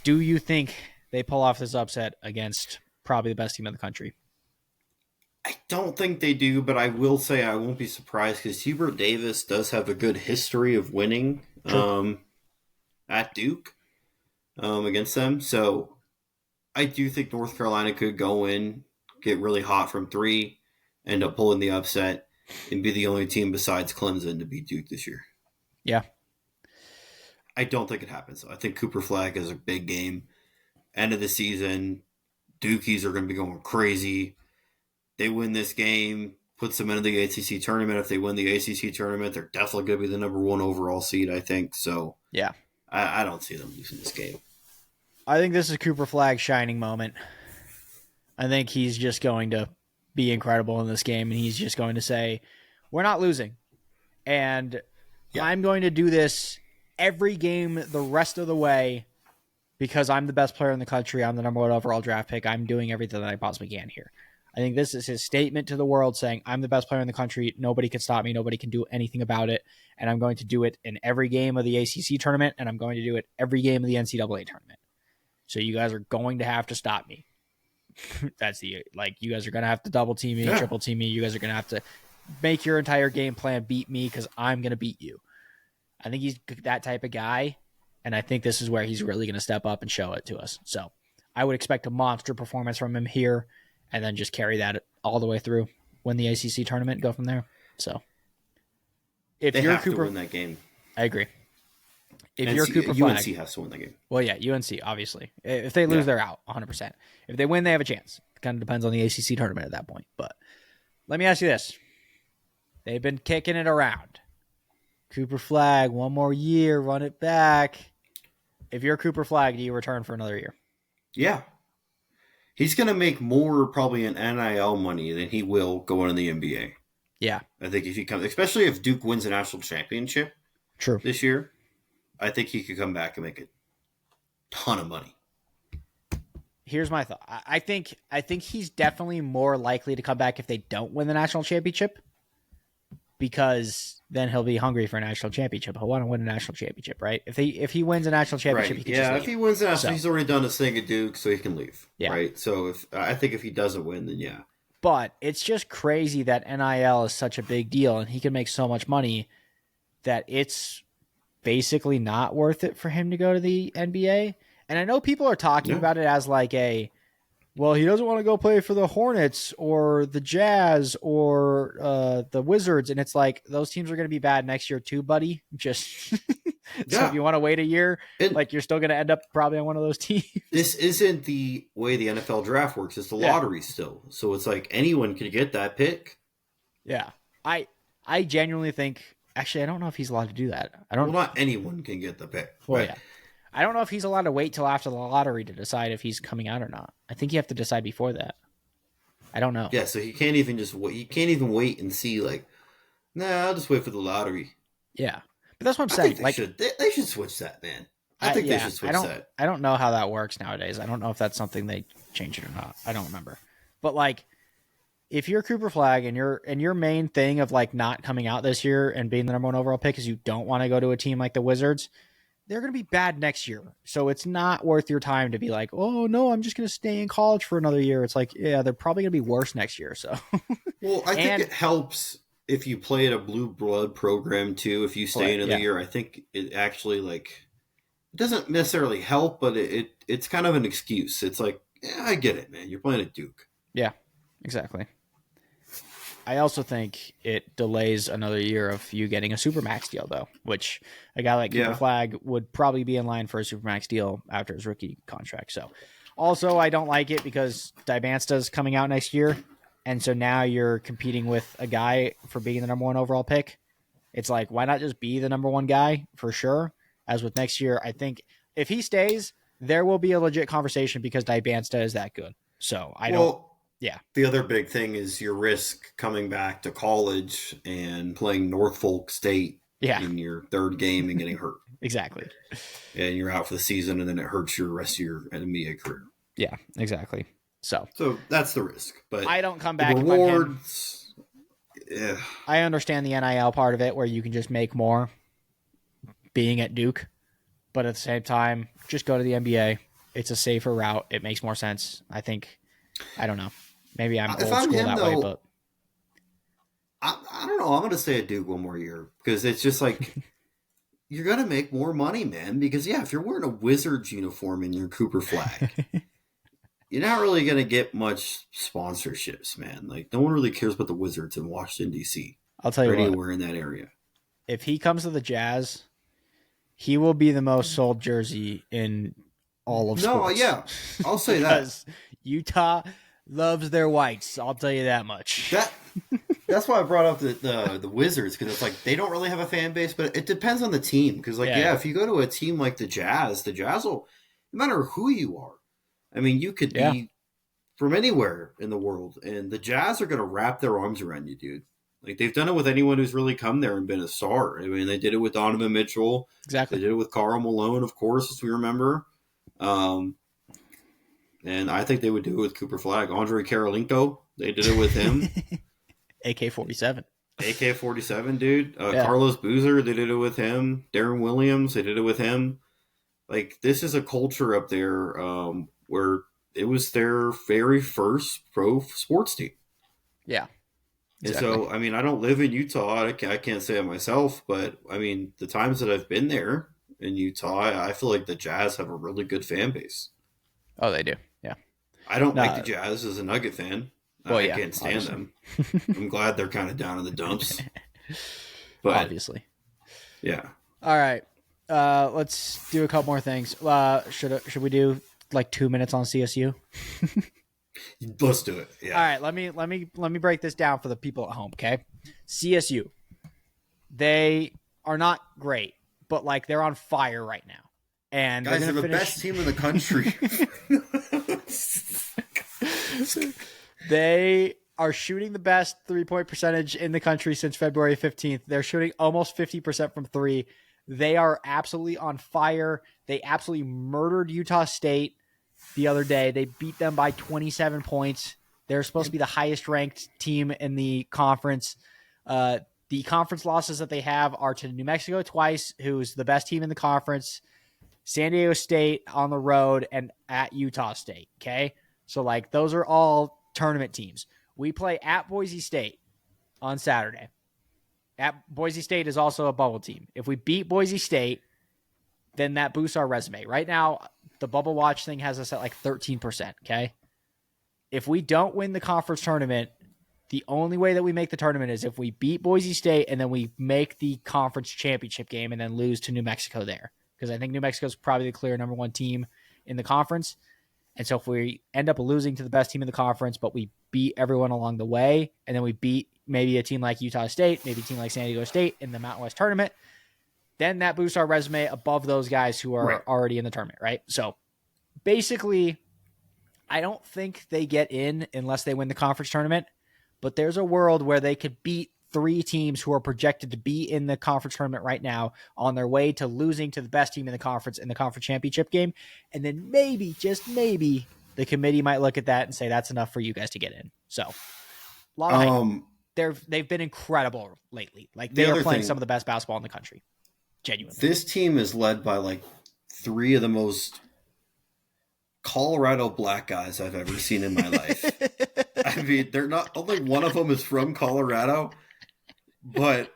Do you think they pull off this upset against probably the best team in the country? I don't think they do, but I will say I won't be surprised because Hubert Davis does have a good history of winning at Duke against them. So I do think North Carolina could go in, get really hot from 3, end up pulling the upset, and be the only team besides Clemson to beat Duke this year. Yeah. I don't think it happens. I think Cooper Flag is a big game. End of the season, Dukies are going to be going crazy. They win this game, puts them into the ACC tournament. If they win the ACC tournament, they're definitely going to be the number 1 overall seed, I think. So yeah, I don't see them losing this game. I think this is Cooper Flag's shining moment. I think he's just going to be incredible in this game, and he's just going to say, we're not losing. And I'm going to do this every game the rest of the way because I'm the best player in the country. I'm the number 1 overall draft pick. I'm doing everything that I possibly can here. I think this is his statement to the world saying, I'm the best player in the country. Nobody can stop me. Nobody can do anything about it. And I'm going to do it in every game of the ACC tournament, and I'm going to do it every game of the NCAA tournament. So you guys are going to have to stop me. That's you guys are going to have to double team me, triple team me. You guys are going to have to make your entire game plan beat me because I'm going to beat you. I think he's that type of guy, and I think this is where he's really going to step up and show it to us. So I would expect a monster performance from him here, and then just carry that all the way through, win the ACC tournament, go from there. So if they you're have Cooper, to win that game. I agree. If you're Cooper Flag, UNC has to win the game. Well, yeah, UNC, obviously. If they lose, they're out 100%. If they win, they have a chance. It kind of depends on the ACC tournament at that point. But let me ask you this. They've been kicking it around. Cooper Flag, 1 more year, run it back. If you're Cooper Flag, do you return for another year? Yeah. He's going to make more probably in NIL money than he will going in the NBA. Yeah. I think if he comes, especially if Duke wins a national championship this year, I think he could come back and make a ton of money. Here's my thought. I think he's definitely more likely to come back if they don't win the national championship, because then he'll be hungry for a national championship. He'll want to win a national championship, right? If he wins a national championship, he can just leave. If he wins a national, he's already done his thing at Duke, so he can leave. Yeah. Right. So I think if he doesn't win, then yeah. But it's just crazy that NIL is such a big deal, and he can make so much money that it's basically not worth it for him to go to the NBA. And I know people are talking about it as like well, he doesn't want to go play for the Hornets or the Jazz or the Wizards. And it's like, those teams are going to be bad next year too, buddy. Just so if you want to wait a year, you're still going to end up probably on one of those teams. This isn't the way the NFL draft works. It's the lottery still. So it's like anyone can get that pick. Yeah. I genuinely think, actually, I don't know if he's allowed to do that. Not anyone can get the pick. Well, right? yeah. I don't know if he's allowed to wait till after the lottery to decide if he's coming out or not. I think you have to decide before that. I don't know. Yeah, so he can't even just wait. You can't even wait and see I'll just wait for the lottery. Yeah, but that's what I'm saying. They should switch that, man. I think they Yeah, should switch that. I don't know how that works nowadays. I don't know if that's something they change it or not. I don't remember. But like, if you're Cooper Flag and your main thing of like not coming out this year and being the number one overall pick is you don't want to go to a team like the Wizards, they're going to be bad next year. So it's not worth your time to be like, oh no, I'm just going to stay in college for another year. It's like, yeah, they're probably going to be worse next year. So, Well, I think it helps if you play at a blue blood program too. If you stay another year, I think it actually like it doesn't necessarily help, but it's kind of an excuse. It's like, yeah, I get it, man. You're playing at Duke. Yeah, exactly. I also think it delays another year of you getting a Supermax deal, though, which a guy like Cooper Flag would probably be in line for a Supermax deal after his rookie contract. So, also, I don't like it because Dybansta's coming out next year, and so now you're competing with a guy for being the number one overall pick. It's like, why not just be the number one guy for sure? As with next year, I think if he stays, there will be a legit conversation because Dybansta is that good. So, I don't. Yeah. The other big thing is your risk coming back to college and playing Norfolk State in your third game and getting hurt. Exactly. And you're out for the season, and then it hurts your rest of your NBA career. Yeah, exactly. So that's the risk. But I don't come back. The rewards. Yeah. I understand the NIL part of it where you can just make more being at Duke. But at the same time, just go to the NBA. It's a safer route. It makes more sense. I think, I don't know. Maybe I'm old school that way, but I don't know. I'm going to stay at Duke one more year because it's just like you're going to make more money, man. Because if you're wearing a Wizards uniform in your Cooper Flag, you're not really going to get much sponsorships, man. Like no one really cares about the Wizards in Washington D.C. I'll tell you what, anywhere in that area. If he comes to the Jazz, he will be the most sold jersey in all of sports. No, yeah, I'll say that. Utah loves their whites. I'll tell you that much. That's why I brought up the Wizards, because it's like they don't really have a fan base, but it depends on the team. Because if you go to a team like the Jazz will, no matter who you are, I mean, you could be from anywhere in the world, and the Jazz are going to wrap their arms around you, dude. Like they've done it with anyone who's really come there and been a star. I mean, they did it with Donovan Mitchell. Exactly. They did it with Karl Malone, of course, as we remember. And I think they would do it with Cooper Flag. Andre Karolinko, they did it with him. AK-47. AK-47, dude. Carlos Boozer, they did it with him. Darren Williams, they did it with him. Like, this is a culture up there where it was their very first pro sports team. Yeah. Exactly. And so, I mean, I don't live in Utah. I can't say it myself, but, I mean, the times that I've been there in Utah, I feel like the Jazz have a really good fan base. Oh, they do. Yeah. I don't like the Jazz as a Nugget fan. Well, I can't stand them. I'm glad they're kind of down in the dumps. But obviously. Yeah. All right. Let's do a couple more things. Should we do like 2 minutes on CSU? Let's do it. Yeah. All right. Let me break this down for the people at home. Okay. CSU. They are not great, but like they're on fire right now. And guys, they're the best team in the country. They are shooting the best 3-point percentage in the country since February 15th. They're shooting almost 50% from three. They are absolutely on fire. They absolutely murdered Utah State the other day. They beat them by 27 points. They're supposed to be the highest ranked team in the conference. The conference losses that they have are to New Mexico twice, who's the best team in the conference, San Diego State on the road, and at Utah State. Okay. So like those are all tournament teams. We play at Boise State on Saturday. At Boise State is also a bubble team. If we beat Boise State, then that boosts our resume. Right now, the bubble watch thing has us at like 13%. Okay. If we don't win the conference tournament, the only way that we make the tournament is if we beat Boise State and then we make the conference championship game and then lose to New Mexico there. Because I think New Mexico is probably the clear number one team in the conference. And so if we end up losing to the best team in the conference, but we beat everyone along the way, and then we beat maybe a team like Utah State, maybe a team like San Diego State in the Mountain West tournament, then that boosts our resume above those guys who are already in the tournament, right? So basically, I don't think they get in unless they win the conference tournament, but there's a world where they could beat three teams who are projected to be in the conference tournament right now on their way to losing to the best team in the conference championship game. And then maybe, just maybe, the committee might look at that and say that's enough for you guys to get in. So, a lot of hype. They've been incredible lately. Like, they are playing some of the best basketball in the country. Genuinely. This team is led by like three of the most Colorado black guys I've ever seen in my life. I mean, they're not only one of them is from Colorado, but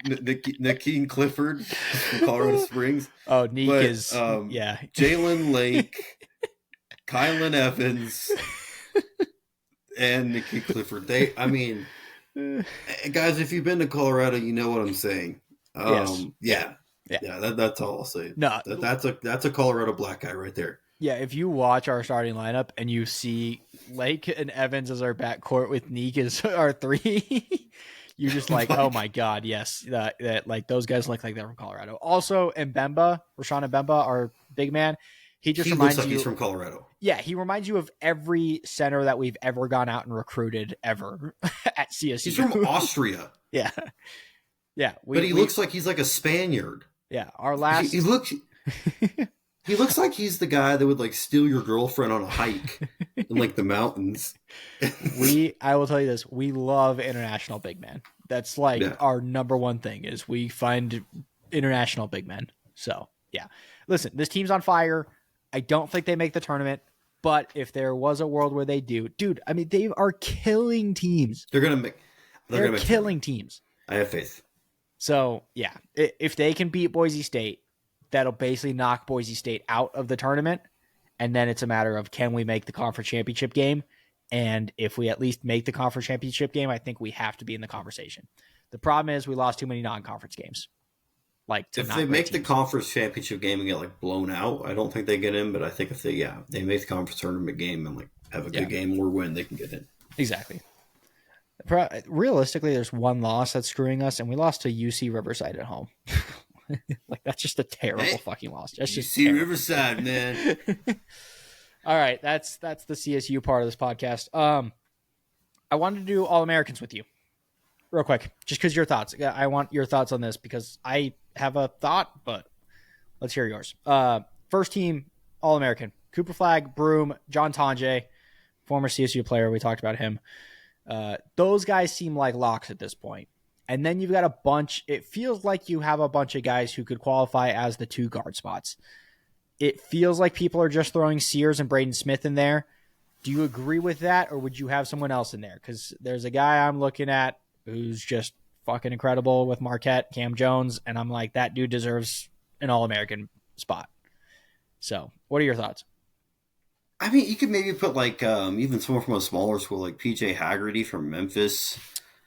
Nakeen Clifford from Colorado Springs. Oh, Neek is Jalen Lake, Kylan Evans, and Nakeen Clifford. Guys, if you've been to Colorado, you know what I'm saying. Yeah. That's all I'll say. No, that's a Colorado black guy right there. Yeah, if you watch our starting lineup and you see Lake and Evans as our backcourt with Neek as our three, you're just like, oh my God, yes. That like those guys look like they're from Colorado. Also, Rashawn Mbemba, our big man, he reminds looks like you he's from Colorado. Yeah, he reminds you of every center that we've ever gone out and recruited ever at CSU. He's from Austria. Yeah. But he looks like he's like a Spaniard. Yeah, our last he looks he looks like he's the guy that would like steal your girlfriend on a hike in like the mountains. I will tell you this, we love international big men. That's like our number one thing is we find international big men. So, yeah. Listen, this team's on fire. I don't think they make the tournament, but if there was a world where they do, dude, I mean, they are killing teams. They're killing teams. I have faith. So, yeah, if they can beat Boise State, that'll basically knock Boise State out of the tournament. And then it's a matter of, can we make the conference championship game? And if we at least make the conference championship game, I think we have to be in the conversation. The problem is we lost too many non-conference games. If they make the conference championship game and get like blown out, I don't think they get in. But I think if they make the conference tournament game and like have a good game or win, they can get in. Exactly. Realistically, there's one loss that's screwing us, and we lost to UC Riverside at home. Like, that's just a terrible fucking loss. That's just UC Riverside, man. All right, that's the CSU part of this podcast. I wanted to do All-Americans with you real quick, just because your thoughts. I want your thoughts on this because I have a thought, but let's hear yours. First team All-American: Cooper Flagg, Broome, John Tonje, former CSU player. We talked about him. Those guys seem like locks at this point. And then you've got a bunch. It feels like you have a bunch of guys who could qualify as the 2 guard spots. It feels like people are just throwing Sears and Braden Smith in there. Do you agree with that, or would you have someone else in there? Because there's a guy I'm looking at who's just fucking incredible with Marquette, Cam Jones, and I'm like, that dude deserves an All-American spot. So, what are your thoughts? I mean, you could maybe put like even someone from a smaller school like PJ Haggerty from Memphis.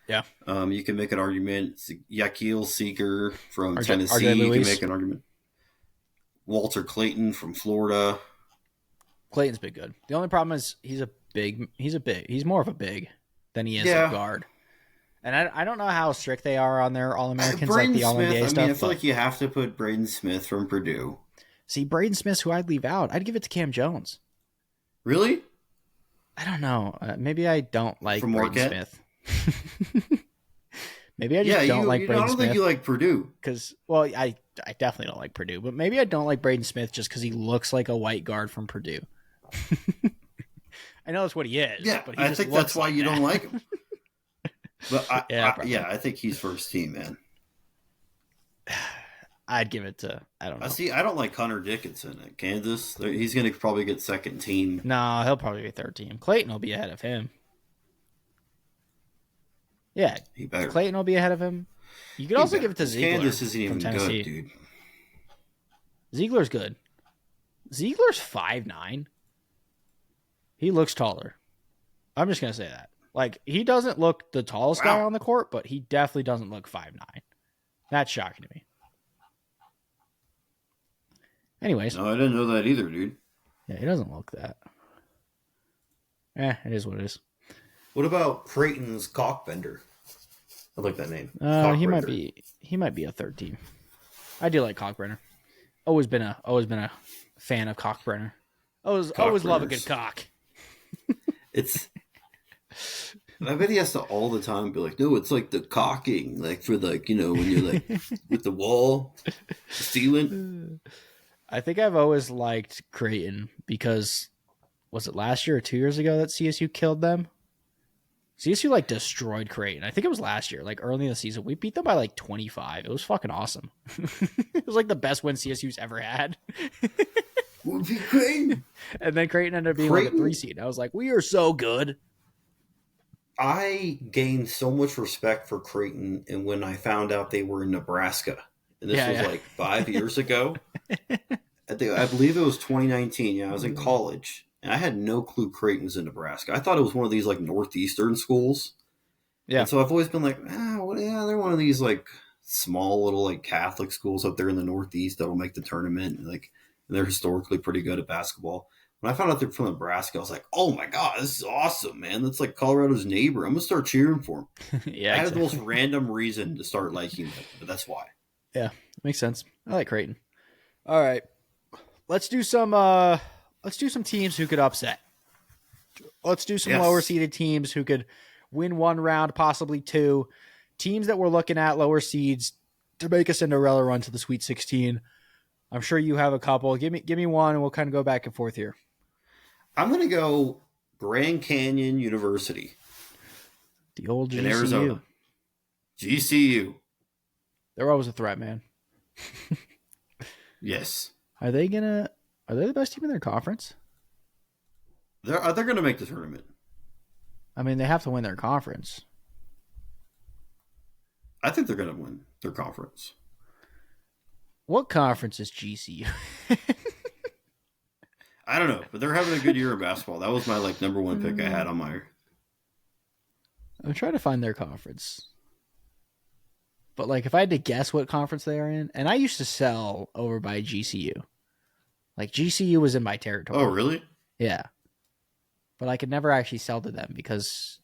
Yeah. You can make an argument. Yakil Seeger from Tennessee. You can make an argument. Walter Clayton from Florida. Clayton's been good. The only problem is he's more of a big than he is a guard. And I don't know how strict they are on their All-Americans, like the All-NBA stuff. I feel like you have to put Braden Smith from Purdue. See, Braden Smith's who I'd leave out. I'd give it to Cam Jones. Really? I don't know. Maybe I don't like Braden Smith. Maybe I just don't like Braden Smith. I don't think you like Purdue. Because, well, I definitely don't like Purdue. But maybe I don't like Braden Smith just because he looks like a white guard from Purdue. I know that's what he is. Yeah, but I think that's why you don't like him. But I think he's first team, man. I'd give it to, I don't know. I don't like Hunter Dickinson at Kansas. He's going to probably get second team. No, he'll probably be third team. Clayton will be ahead of him. Yeah, Clayton will be ahead of him. You could also give it to Ziegler. Kansas isn't even good, dude. Ziegler's good. Ziegler's 5'9". He looks taller. I'm just going to say that. Like, he doesn't look the tallest guy on the court, but he definitely doesn't look 5'9". That's shocking to me. Anyways. No, I didn't know that either, dude. Yeah, he doesn't look that. It is what it is. What about Creighton's Cockbender? I like that name. He might be a third team. I do like Cockbrenner. Always been a fan of Cockbrenner. Always love a good cock. And I bet he has to all the time be like, no, it's like the caulking, like for like, when you're like with the wall, the ceiling. I think I've always liked Creighton because was it last year or 2 years ago that CSU killed them? CSU like destroyed Creighton. I think it was last year, like early in the season. We beat them by like 25. It was fucking awesome. It was like the best win CSU's ever had. Would be great. And then Creighton ended up being like a 3 seed. I was like, we are so good. I gained so much respect for Creighton, and when I found out they were in Nebraska, and this was like 5 years ago, I believe it was 2019. Yeah, I was in college, and I had no clue Creighton was in Nebraska. I thought it was one of these like northeastern schools. Yeah, and so I've always been like, they're one of these like small little like Catholic schools up there in the Northeast that'll make the tournament. Like, they're historically pretty good at basketball. When I found out they're from Nebraska, I was like, oh my God, this is awesome, man. That's like Colorado's neighbor. I'm going to start cheering for him. Yeah, I had the most random reason to start liking them, but that's why. Yeah, makes sense. I like Creighton. All right. Let's do some teams who could upset. Let's do some lower seeded teams who could win one round, possibly two. Teams that we're looking at, lower seeds, to make a Cinderella run to the Sweet 16. I'm sure you have a couple. Give me one, and we'll kind of go back and forth here. I'm going to go Grand Canyon University. The old GCU. In Arizona. GCU. They're always a threat, man. Yes. Are they the best team in their conference? They're going to make the tournament. I mean, they have to win their conference. I think they're going to win their conference. What conference is GCU? I don't know, but they're having a good year of basketball. That was my number one pick I had on my. I'm trying to find their conference, but if I had to guess what conference they are in, and I used to sell over by GCU, GCU was in my territory. Oh, really? Yeah, but I could never actually sell to them because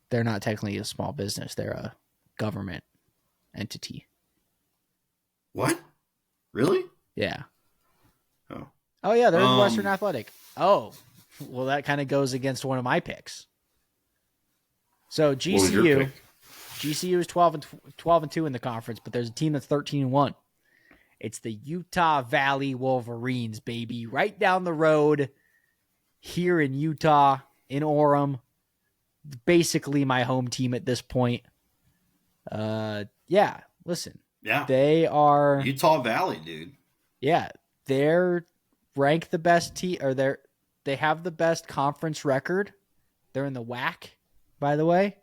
they're not technically a small business; they're a government entity. What? Really? Yeah. Oh. Oh, yeah, they're in Western Athletic. Oh, well, that kind of goes against one of my picks. So GCU is 12-2 in the conference, but there's a team that's 13-1. It's the Utah Valley Wolverines, baby, right down the road here in Utah, in Orem. Basically my home team at this point. Yeah, listen. Yeah. They are Utah Valley, dude. Yeah, they're ranked the best team, or they have the best conference record. They're in the WAC, by the way.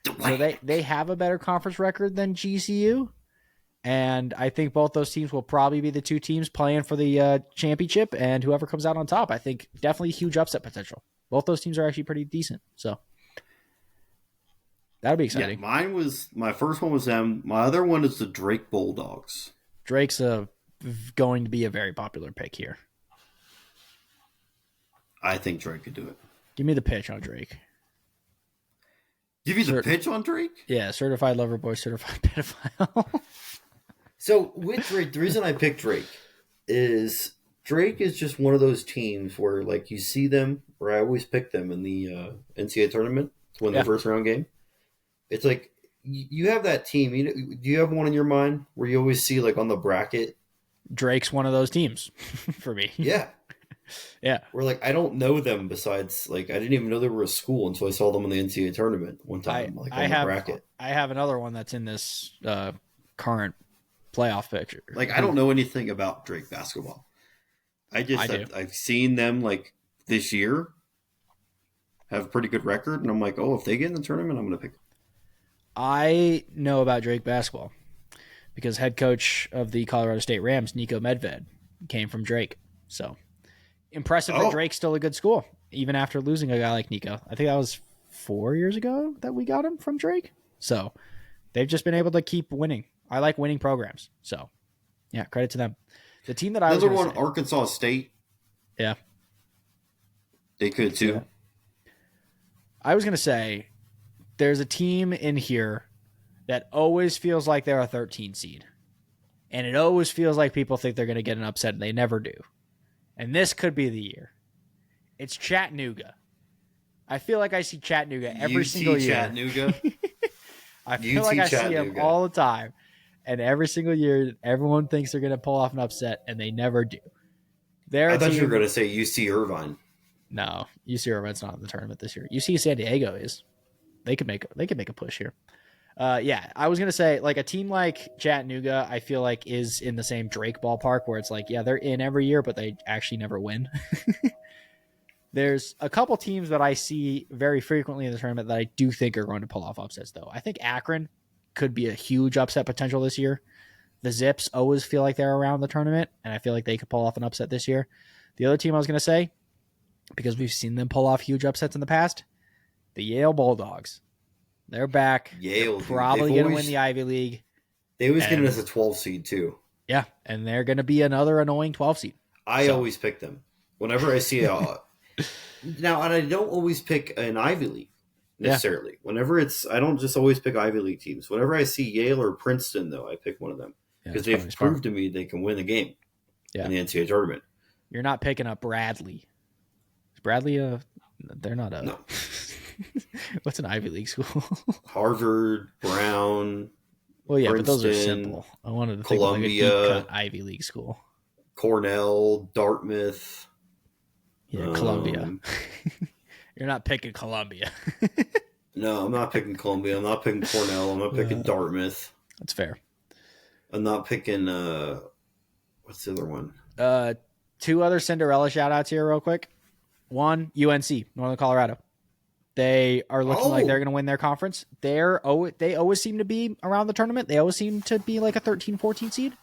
So they have a better conference record than GCU. And I think both those teams will probably be the two teams playing for the championship, and whoever comes out on top, I think definitely huge upset potential. Both those teams are actually pretty decent. So that'll be exciting. Yeah, my first one was them. My other one is the Drake Bulldogs. Drake's going to be a very popular pick here. I think Drake could do it. Give me the pitch on Drake. Give you the pitch on Drake? Yeah, certified lover boy, certified pedophile. So with Drake, the reason I picked Drake is Drake is just one of those teams where you see them, or I always pick them in the NCAA tournament to win the first round game. It's you have that team. Do you have one in your mind where you always see on the bracket? Drake's one of those teams for me. Yeah. Yeah. Where I don't know them besides I didn't even know they were a school until I saw them in the NCAA tournament one time on the bracket. I have another one that's in this current playoff picture. I don't know anything about Drake basketball. I've seen them this year have a pretty good record, and I'm if they get in the tournament, I'm going to pick them. I know about Drake basketball because head coach of the Colorado State Rams, Nico Medved, came from Drake. So impressive that Drake's still a good school, even after losing a guy like Nico. I think that was 4 years ago that we got him from Drake. So they've just been able to keep winning. I like winning programs. So, yeah, credit to them. The team that I was going to say, Arkansas State. Yeah. They could too. Yeah. I was going to say, there's a team in here that always feels like they're a 13 seed. And it always feels like people think they're going to get an upset, and they never do. And this could be the year. It's Chattanooga. I feel like I see Chattanooga every single year. Chattanooga. I feel like I see them all the time. And every single year, everyone thinks they're going to pull off an upset, and they never do. I thought you were going to say UC Irvine. No, UC Irvine's not in the tournament this year. UC San Diego is. They could make a push here. Yeah, I was going to say, like, a team like Chattanooga, I feel like is in the same Drake ballpark where it's like, yeah, they're in every year, but they actually never win. There's a couple teams that I see very frequently in the tournament that I do think are going to pull off upsets, though. I think Akron could be a huge upset potential this year. The Zips always feel like they're around the tournament, and I feel like they could pull off an upset this year. The other team I was going to say, because we've seen them pull off huge upsets in the past, the Yale Bulldogs. They're back. Yale, they're probably going to win the Ivy League. They always get it as a 12 seed, too. Yeah, and they're going to be another annoying 12 seed. I always pick them. Whenever I see now, and I don't always pick an Ivy League necessarily. Yeah. Whenever I don't just always pick Ivy League teams. Whenever I see Yale or Princeton, though, I pick one of them because they've proved to me they can win the game in the NCAA tournament. You're not picking up Bradley. Is Bradley they're not a... No. What's an Ivy League school? Harvard, Brown. Well, yeah, Princeton, but those are simple. I wanted to think Columbia, of like a deep cut Ivy League school. Cornell, Dartmouth. Yeah, Columbia. You're not picking Columbia. No, I'm not picking Columbia. I'm not picking Cornell. I'm not picking Dartmouth. That's fair. I'm not picking what's the other one? Two other Cinderella shout outs here real quick. One, UNC, Northern Colorado. They are looking like they're going to win their conference. They always seem to be around the tournament. They always seem to be like a 13, 14 seed.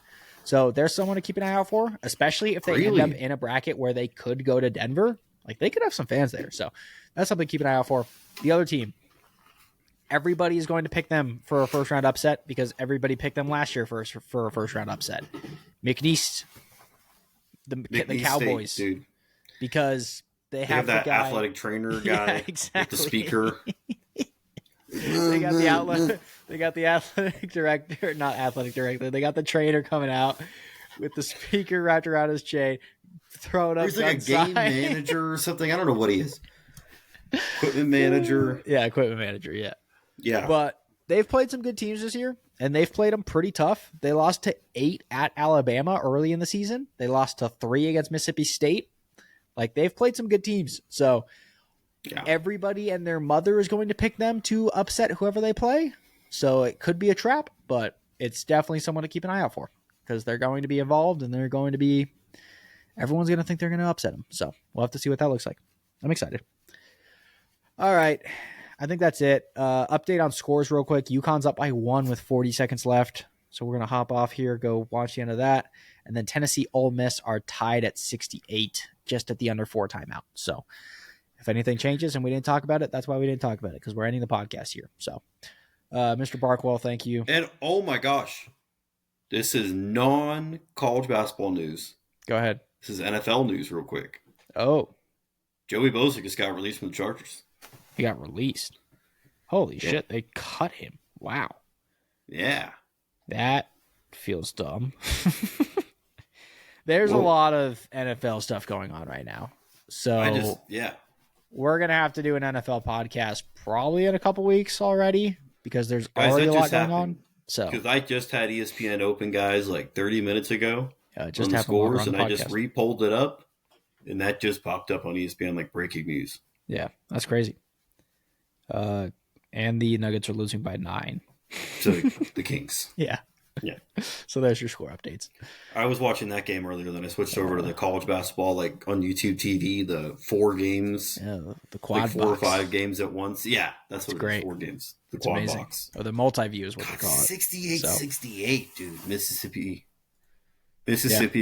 So there's someone to keep an eye out for, especially if they end up in a bracket where they could go to Denver. Like, they could have some fans there. So that's something to keep an eye out for. The other team, everybody is going to pick them for a first-round upset because everybody picked them last year for a first-round upset. McNeese, the Cowboys. State, dude. Because they have that the guy, athletic trainer guy with the speaker. They got the outlet. They got the athletic director, not athletic director. They got the trainer coming out with the speaker wrapped around his chain, throwing up. He's like a game manager or something. I don't know what he is. Equipment manager. Yeah, equipment manager. Yeah. Yeah. But they've played some good teams this year, and they've played them pretty tough. They lost to 8 at Alabama early in the season. They lost to 3 against Mississippi State. Like, they've played some good teams. So everybody and their mother is going to pick them to upset whoever they play. So it could be a trap, but it's definitely someone to keep an eye out for because they're going to be involved and everyone's going to think they're going to upset them. So we'll have to see what that looks like. I'm excited. All right. I think that's it. Update on scores real quick. UConn's up by 1 with 40 seconds left. So we're going to hop off here, go watch the end of that. And then Tennessee, Ole Miss are tied at 68, just at the under 4 timeout. So if anything changes and we didn't talk about it, that's why we didn't talk about it, because we're ending the podcast here. So, Mr. Barkwell, thank you. And oh my gosh, this is non-college basketball news. Go ahead. This is NFL news real quick. Oh. Joey Bosa just got released from the Chargers. He got released. Holy shit, they cut him. Wow. Yeah. That feels dumb. There's a lot of NFL stuff going on right now. So we're going to have to do an NFL podcast probably in a couple weeks already because there's already a lot going on. So because I just had ESPN open, guys, like 30 minutes ago just on the scores, and I just re-pulled it up, and that just popped up on ESPN like breaking news. Yeah, that's crazy. And the Nuggets are losing by 9. To the Kings. Yeah. So there's your score updates. I was watching that game earlier, then I switched over to the college basketball, like on YouTube TV, the 4 games. Yeah, the quad like 4 box. or 5 games at once. Yeah, that's what great. 4 games. The it's quad amazing. box. Or the multi-view is what they call it. 68, dude. Mississippi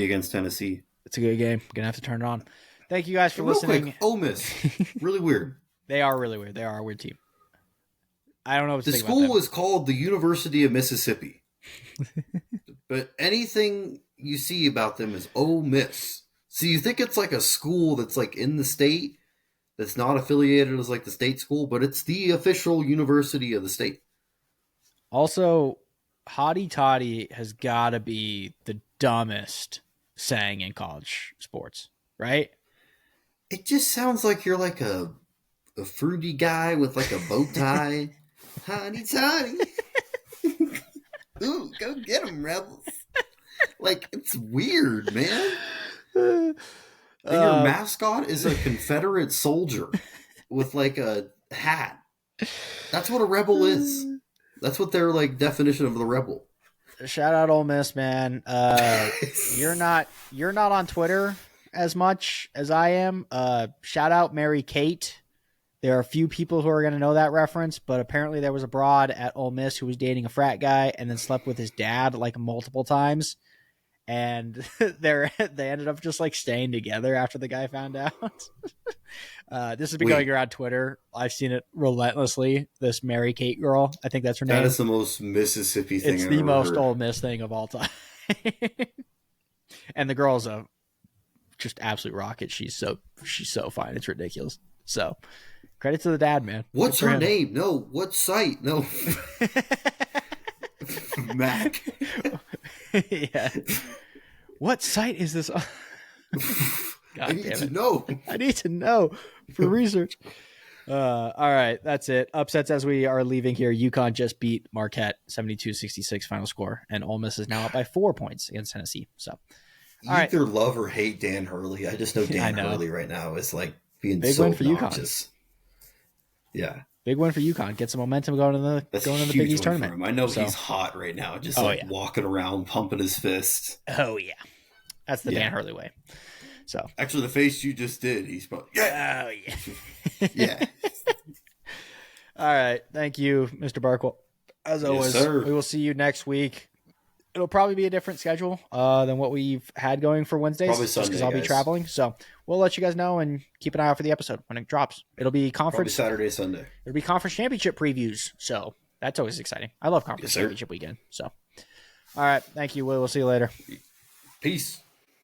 against Tennessee. It's a good game. Gonna have to turn it on. Thank you guys for Real listening. Quick, Ole Miss. Really weird. They are really weird. They are a weird team. I don't know what to the think school about them. is called the University of Mississippi. But anything you see about them is Ole Miss. So you think it's like a school that's like in the state that's not affiliated as like the state school, but it's the official university of the state. Also, hotty toddy has got to be the dumbest saying in college sports, right? It just sounds like you're like a a fruity guy with like a bow tie. Honey, Toddy. Ooh, go get him, Rebels. Like, it's weird, man. And your mascot is a Confederate soldier with like a hat. That's what a rebel is. That's what their like definition of the rebel. Shout out Ole Miss, man. You're not on Twitter as much as I am. Shout out Mary Kate. There are a few people who are going to know that reference, but apparently there was a broad at Ole Miss who was dating a frat guy and then slept with his dad like multiple times. And they ended up just like staying together after the guy found out. This has been going around Twitter. I've seen it relentlessly. This Mary Kate girl, I think that's her name. That is the most Mississippi thing. It's the most Ole Miss thing of all time. And the girl's a just absolute rocket. She's so fine. It's ridiculous. So credit to the dad, man. What's her name? No, what site? No. Mac. Yeah. What site is this on? I need to know. I need to know for research. All right, that's it. Upsets as we are leaving here. UConn just beat Marquette 72-66 final score, and Ole Miss is now up by 4 points against Tennessee. So, either love or hate Dan Hurley. I just know Dan Hurley right now is like being big so win for obnoxious. UConn. Yeah. Big win for UConn. Get some momentum going to the Big East tournament. I know he's hot right now, just walking around, pumping his fist. Oh yeah, that's the Dan Hurley way. So actually, the face you just did, he's oh yeah, yeah. All right, thank you, Mr. Barkle. As always, we will see you next week. It'll probably be a different schedule than what we've had going for Wednesdays, probably just Sunday, because I'll be traveling. So we'll let you guys know and keep an eye out for the episode when it drops. It'll be conference Saturday, Sunday. It'll be conference championship previews, so that's always exciting. I love conference championship weekend. So, all right, thank you. We'll see you later. Peace.